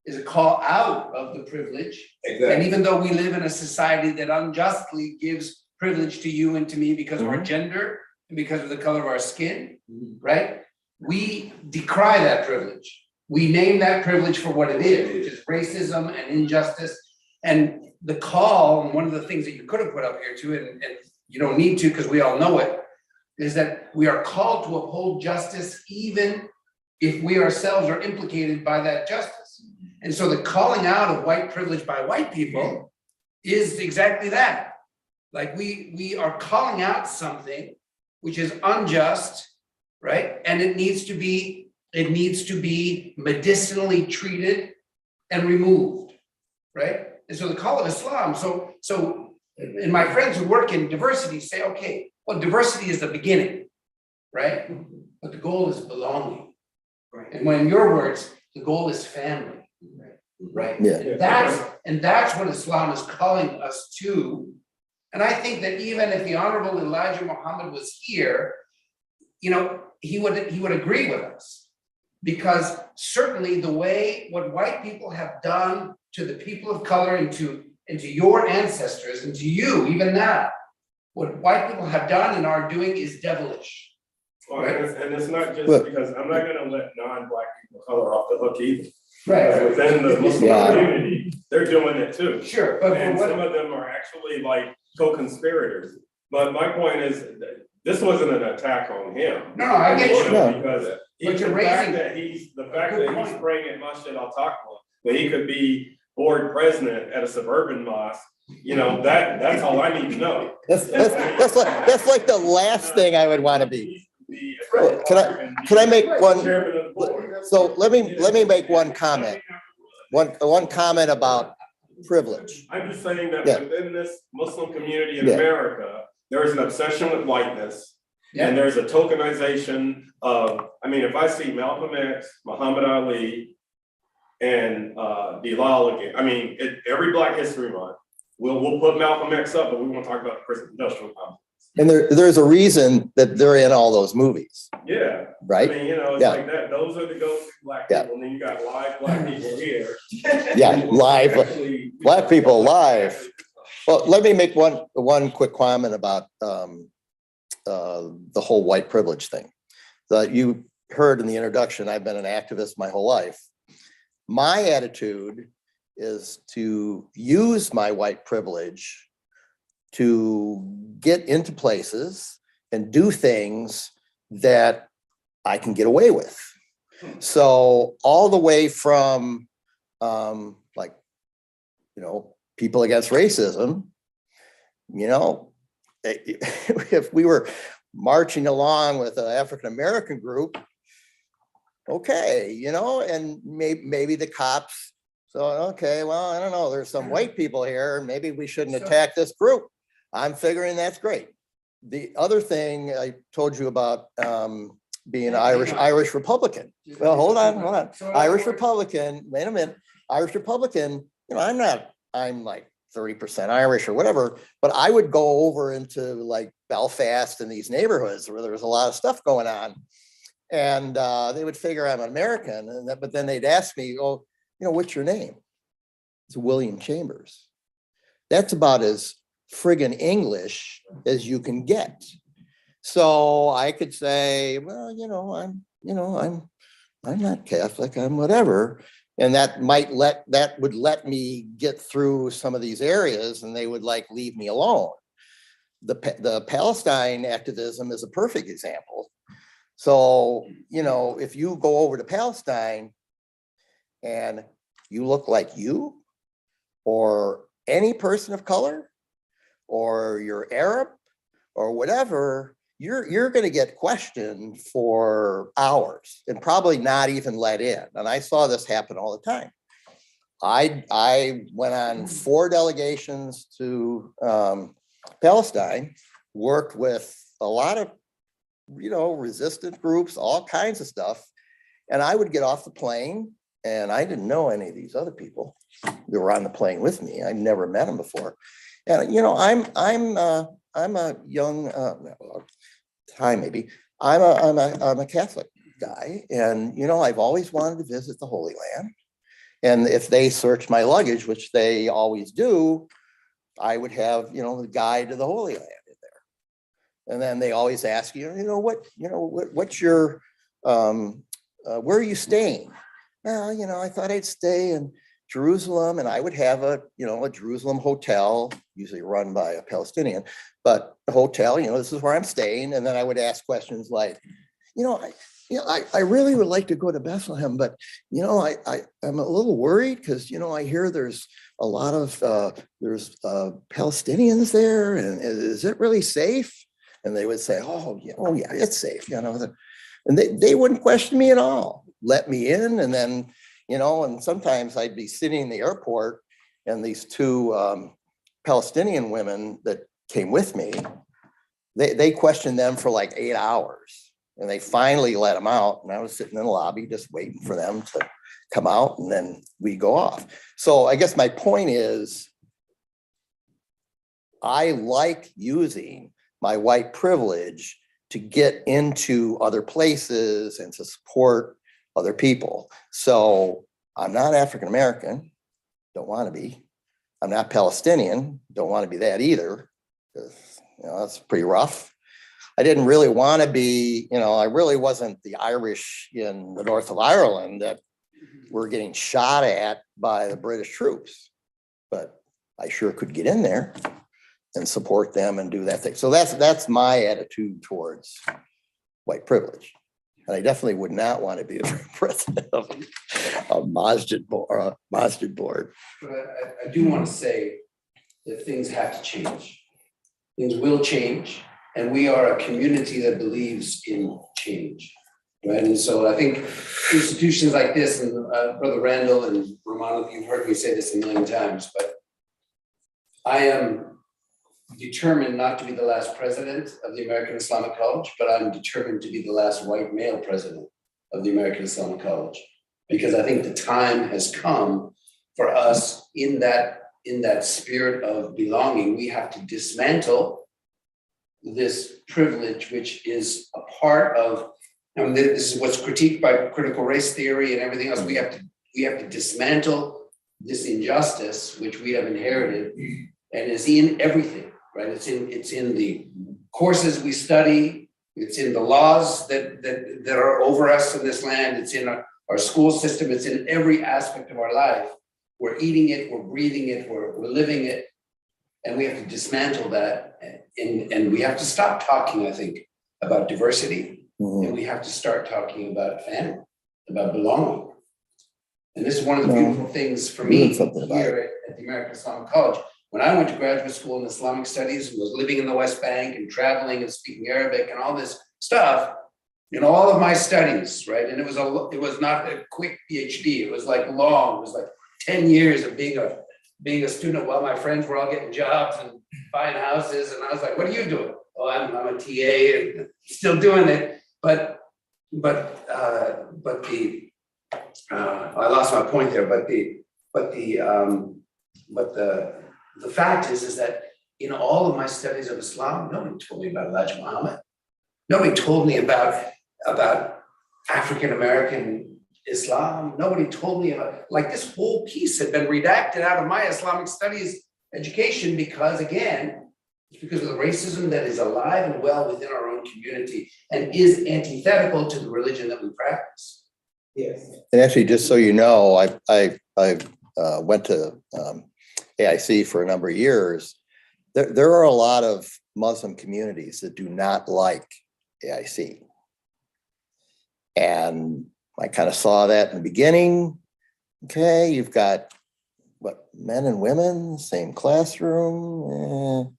is a call out of the privilege. And Exactly. even though we live in a society that unjustly gives privilege to you and to me because of our gender and because of the color of our skin, right? We decry that privilege. We name that privilege for what it is, which is racism and injustice. And the call, and one of the things that you could have put up here too, and you don't need to because we all know it, is that we are called to uphold justice even if we ourselves are implicated by that justice. And so the calling out of white privilege by white people is exactly that. Like we are calling out something which is unjust, right? And it needs to be medicinally treated and removed, right? And so the call of Islam, and my friends who work in diversity say, okay, well, diversity is the beginning, right? But the goal is belonging. Right. And when in your words, the goal is family. Right. Yeah. And that's what Islam is calling us to. And I think that even if the Honorable Elijah Muhammad was here, you know, he would agree with us. Because certainly the way what white people have done to the people of color and to your ancestors and to you even now, what white people have done and are doing is devilish. Well, and it's not just because I'm not gonna let non-black people color off the hook either. Right. Within the Muslim Yeah. community, they're doing it too. Sure, but And some of them are actually like co-conspirators. But my point is, this wasn't an attack on him. No, I get you. No. Because But you're the fact raising that he's good point. spraying at Masjid Al-Taqwa, when he could be board president at a suburban mosque, you know, that's all I need to know. that's like the last thing I would want to be. Can I make one? Chairman of the board. So let me make one comment. One comment about privilege. I'm just saying that Yeah. within this Muslim community in Yeah. America, there is an obsession with whiteness. Yeah. And there's a tokenization of, I mean, if I see Malcolm X, Muhammad Ali, and Bilal again, I mean, every Black History Month, we'll put Malcolm X up, but we won't talk about the prison industrial complex. And there's a reason that they're in all those movies, Yeah. right? I mean, you know, it's Yeah. like that. Those are the go-to Black Yeah. people, and then you got live Black people here. Yeah, live. Actually, Black people live. Well, let me make one quick comment about the whole white privilege thing. That you heard in the introduction, I've been an activist my whole life. My attitude is to use my white privilege to get into places and do things that I can get away with. So all the way from like, you know, people against racism, you know, if we were marching along with an African-American group, okay, you know, and maybe the cops, so, okay, well, I don't know, there's some white people here, maybe we shouldn't attack this group. I'm figuring that's great. The other thing I told you about being Irish Republican. Well, hold on. Irish Republican, wait a minute. Irish Republican, you know, I'm like 30% Irish or whatever, but I would go over into like Belfast and these neighborhoods where there was a lot of stuff going on. And they would figure I'm American, but then they'd ask me, oh, what's your name? It's William Chambers. That's about as friggin' English as you can get. So I could say, well, I'm not Catholic, I'm whatever. And that would let me get through some of these areas, and they would like leave me alone. The Palestine activism is a perfect example. So, if you go over to Palestine and you look like you or any person of color, or you're Arab or whatever, you're going to get questioned for hours and probably not even let in. And I saw this happen all the time. I went on 4 delegations to Palestine, worked with a lot of, resistant groups, all kinds of stuff. And I would get off the plane, and I didn't know any of these other people that were on the plane with me. I'd never met them before. And, I'm a young, time maybe, I'm a Catholic guy. And, I've always wanted to visit the Holy Land. And if they search my luggage, which they always do, I would have, the guide to the Holy Land in there. And then they always ask you, what's your, where are you staying? Well, I thought I'd stay in Jerusalem, and I would have a Jerusalem hotel, usually run by a Palestinian, but a hotel, this is where I'm staying. And then I would ask questions like, I really would like to go to Bethlehem, but, I'm a little worried because, I hear there's a lot of, there's Palestinians there, and is it really safe? And they would say, oh yeah, it's safe, and they wouldn't question me at all, let me in. And then, and sometimes I'd be sitting in the airport, and these 2 Palestinian women that came with me, they questioned them for like 8 hours, and they finally let them out. And I was sitting in the lobby just waiting for them to come out, and then we go off. So I guess my point is, I like using my white privilege to get into other places and to support other people. So I'm not African-American, don't want to be. I'm not Palestinian, don't want to be that either, because that's pretty rough. I didn't really want to be, I really wasn't the Irish in the north of Ireland that were getting shot at by the British troops, but I sure could get in there and support them and do that thing. So that's my attitude towards white privilege. And I definitely would not want to be the president of a Masjid board. But I do want to say that things have to change. Things will change, and we are a community that believes in change, right? And so I think institutions like this, and Brother Randall and Romano, you've heard me say this a million times, but I am determined not to be the last president of the American Islamic College, but I'm determined to be the last white male president of the American Islamic College, because I think the time has come for us in that spirit of belonging. We have to dismantle this privilege, which is a part of, this is what's critiqued by critical race theory and everything else. We have to dismantle this injustice, which we have inherited, and is in everything. Right, it's in the courses we study. It's in the laws that are over us in this land. It's in our school system. It's in every aspect of our life. We're eating it. We're breathing it. We're living it, and we have to dismantle that. And we have to stop talking, I think, about diversity, and we have to start talking about family, about belonging. And this is one of the beautiful things for me here at the American Islamic College. When I went to graduate school in Islamic studies and was living in the West Bank and traveling and speaking Arabic and all this stuff, all of my studies, right? And it was not a quick PhD. It was like long. It was like 10 years of being a student while my friends were all getting jobs and buying houses. And I was like, what are you doing? Oh, I'm a TA and still doing it. But I lost my point there. But the the fact is that in all of my studies of Islam, nobody told me about Elijah Muhammad. Nobody told me about African-American Islam. Nobody told me about, like, this whole piece had been redacted out of my Islamic studies education because, again, it's because of the racism that is alive and well within our own community and is antithetical to the religion that we practice. Yes. And actually, just so you know, I went to AIC for a number of years. There are a lot of Muslim communities that do not like AIC. And I kind of saw that in the beginning. Okay, you've got what, men and women, same classroom.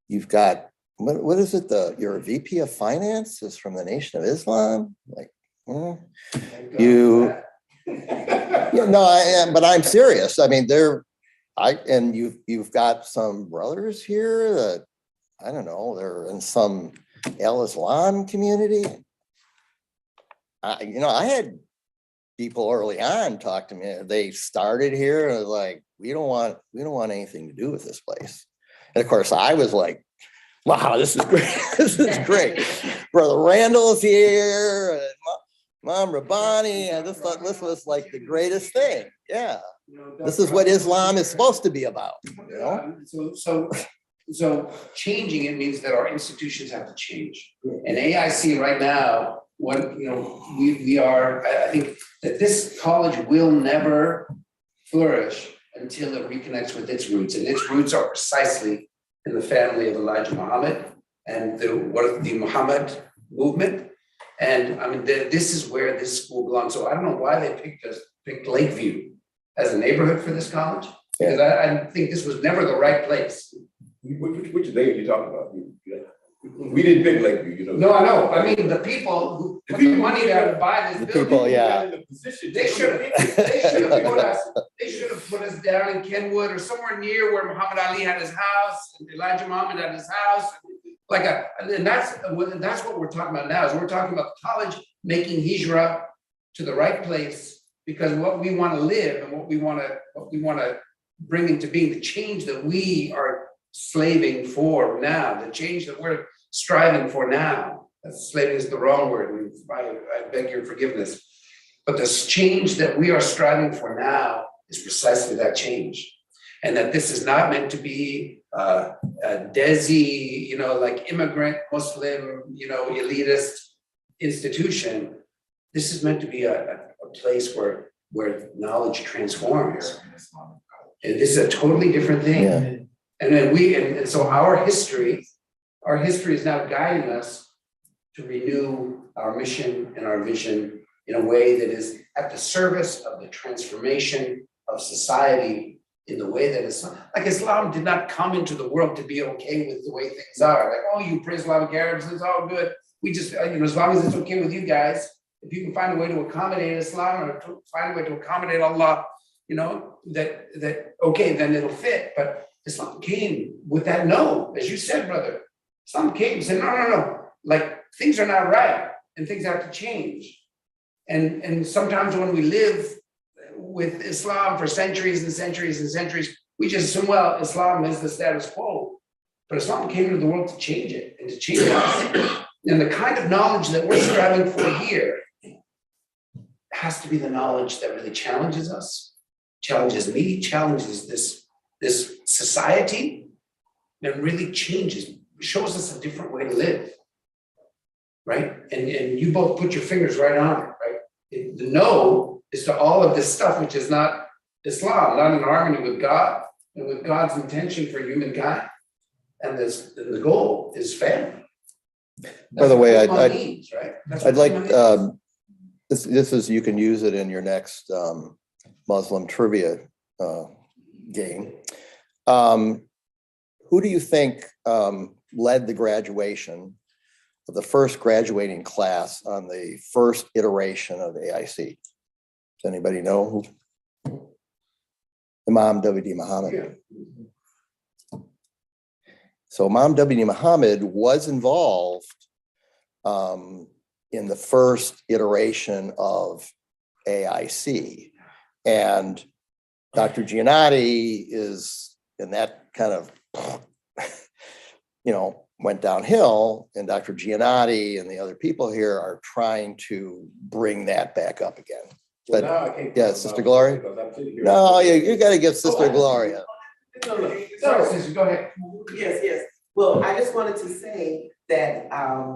You've got, what is it? Your VP of finance is from the Nation of Islam. Like, yeah, no, but I'm serious. I mean, you've got some brothers here that, I don't know, they're in some Al-Islam community. I had people early on talk to me. They started here and like, we don't want anything to do with this place. And of course, I was like, wow, this is great. This is great. Brother Randall's here, and Mom Rabbani. I just thought this was like the greatest thing. Yeah. This is what Islam is supposed to be about. So changing it means that our institutions have to change. And AIC right now, I think that this college will never flourish until it reconnects with its roots. And its roots are precisely in the family of Elijah Muhammad and the Muhammad movement. And I mean, this is where this school belongs. So I don't know why they picked Lakeview as a neighborhood for this college, because I think this was never the right place. Which day are you talking about? We didn't pick Lakeview, No, I know. I mean, the people who put the money there to buy this building. People, yeah. They should have put us down in Kenwood or somewhere near where Muhammad Ali had his house and Elijah Muhammad had his house. And that's what we're talking about now, is we're talking about the college making hijrah to the right place, because what we want to live and what we want to bring into being, the change that we are slaving for now, the change that we're striving for now. Slaving is the wrong word. I beg your forgiveness. But this change that we are striving for now is precisely that change. And that this is not meant to be a Desi, like immigrant Muslim, elitist institution. This is meant to be a place where knowledge transforms. And this is a totally different thing. Yeah. And then so our history is now guiding us to renew our mission and our vision in a way that is at the service of the transformation of society in the way that Islam did not come into the world to be okay with the way things are. Like, oh, you pre-Islamic Arabs, it's all good. We just, as long as it's okay with you guys, if you can find a way to accommodate Islam or to find a way to accommodate Allah, that okay, then it'll fit. But Islam came with that no, as you said, brother. Islam came and said, no. Like, things are not right and things have to change. And sometimes when we live with Islam for centuries and centuries and centuries, we just assume, well, Islam is the status quo. But Islam came into the world to change it and to change us. And the kind of knowledge that we're striving for here has to be the knowledge that really challenges us, challenges me, challenges this society, and really shows us a different way to live, right? And you both put your fingers right on it, right? The no is to all of this stuff, which is not Islam, not in harmony with God and with God's intention for humankind. And the goal is family. By the way, I'd like, this is, you can use it in your next Muslim trivia game. Who do you think led the graduation of the first graduating class on the first iteration of AIC? Does anybody know who? Imam W.D. Muhammad. Yeah. So Imam W.D. Muhammad was involved in the first iteration of AIC. And Dr. Giannotti is and that kind of, went downhill, and Dr. Giannotti and the other people here are trying to bring that back up again. Well, But now I can't yeah, talk Sister about Gloria? it because I'm sitting here- no, you got to give Sister Gloria. No. Sorry, sister, go ahead. Yes. Well, I just wanted to say that Imam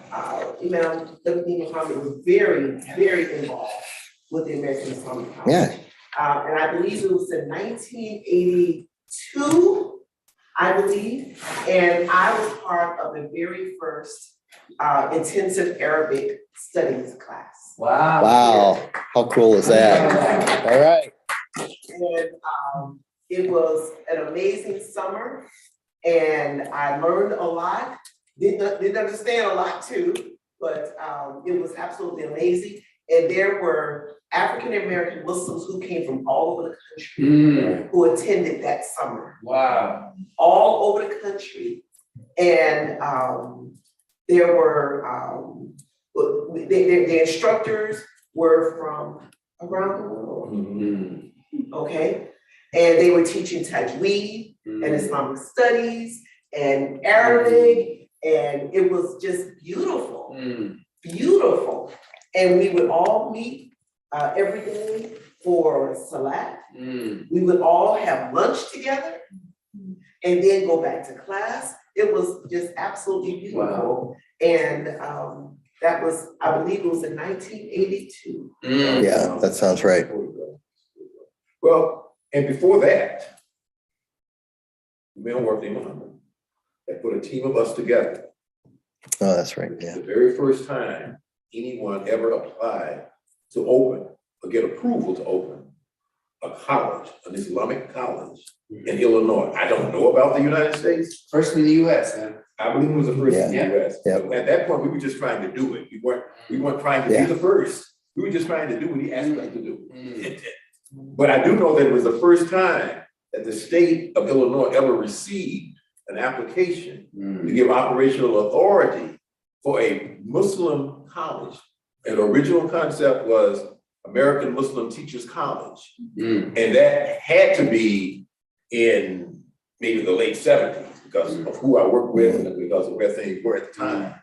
Dr. Muhammad was very, very involved with the American Islamic College. Yeah. And I believe it was in 1982, I believe, and I was part of the very first intensive Arabic studies class. Wow. Wow, how cool is that? All right. And it was an amazing summer, and I learned a lot. Didn't understand a lot too, but it was absolutely amazing. And there were African American Muslims who came from all over the country who attended that summer. Wow. All over the country, and there were the instructors were from around the world. Okay, and they were teaching Tajweed and Islamic studies and Arabic, and it was just beautiful, beautiful. And we would all meet every day for Salat. We would all have lunch together and then go back to class. It was just absolutely beautiful. And that was, I believe it was in 1982. Yeah, that sounds right. Well, and before that, Imam Muhammad had put a team of us together. Oh, that's right. Yeah. The very first time anyone ever applied to open or get approval to open a college, an Islamic college in Illinois. I don't know about the United States. First in the US, man. I believe it was the first in the Yeah. US. Yeah. At that point, we were just trying to do it. We weren't trying to Yeah. be the first. We were just trying to do what he asked us to do. But I do know that it was the first time that the state of Illinois ever received an application to give operational authority for a Muslim college. And the original concept was American Muslim Teachers College. And that had to be in maybe the late 70s because of who I worked with and because of where things were at the time.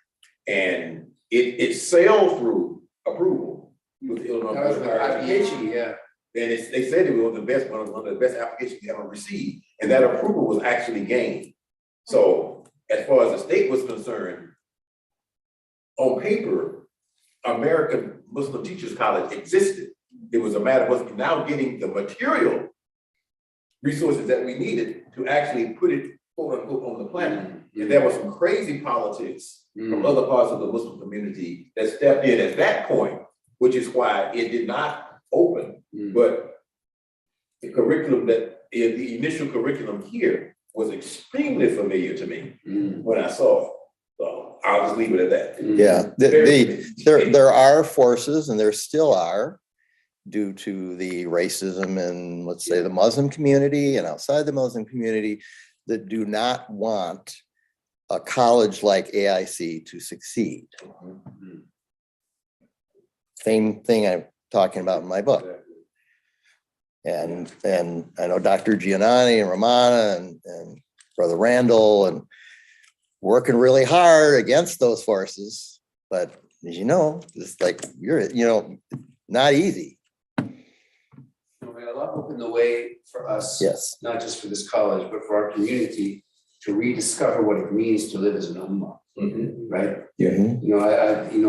And it sailed through approval with the Illinois. That was the application, yeah. And they said it was one of the best applications they ever received. And that approval was actually gained. So as far as the state was concerned, on paper, American Muslim Teachers College existed. It was a matter of now getting the material resources that we needed to actually put it, quote unquote, on the planet. And there was some crazy politics from other parts of the Muslim community that stepped in at that point, which is why it did not open. But the curriculum the initial curriculum here was extremely familiar to me when I saw it. So I'll just leave it at that. Yeah, there are forces, and there still are, due to the racism in, let's say, the Muslim community and outside the Muslim community, that do not want a college like AIC to succeed. Same thing I'm talking about in my book. And I know Dr. Giannotti and Romana and Brother Randall and working really hard against those forces, but as you know, it's like not easy. Allah opened the way for us, Yes. not just for this college, but for our community to rediscover what it means to live as an ummah, right? Mhm. In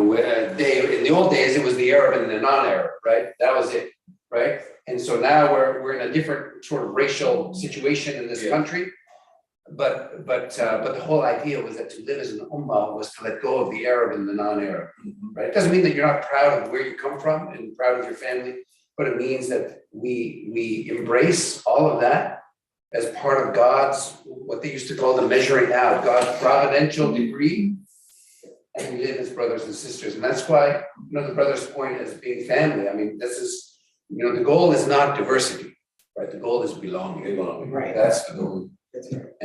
the old days, it was the Arab and the non-Arab, right? That was it, right? And so now we're in a different sort of racial situation in this country. But the whole idea was that to live as an ummah was to let go of the Arab and the non-Arab, right? It doesn't mean that you're not proud of where you come from and proud of your family, but it means that we embrace all of that as part of God's, what they used to call the measuring out, God's providential degree, and we live as brothers and sisters. And that's why, the brother's point as being family, I mean, this is, the goal is not diversity, right? The goal is belonging. Right. That's the goal. That's right.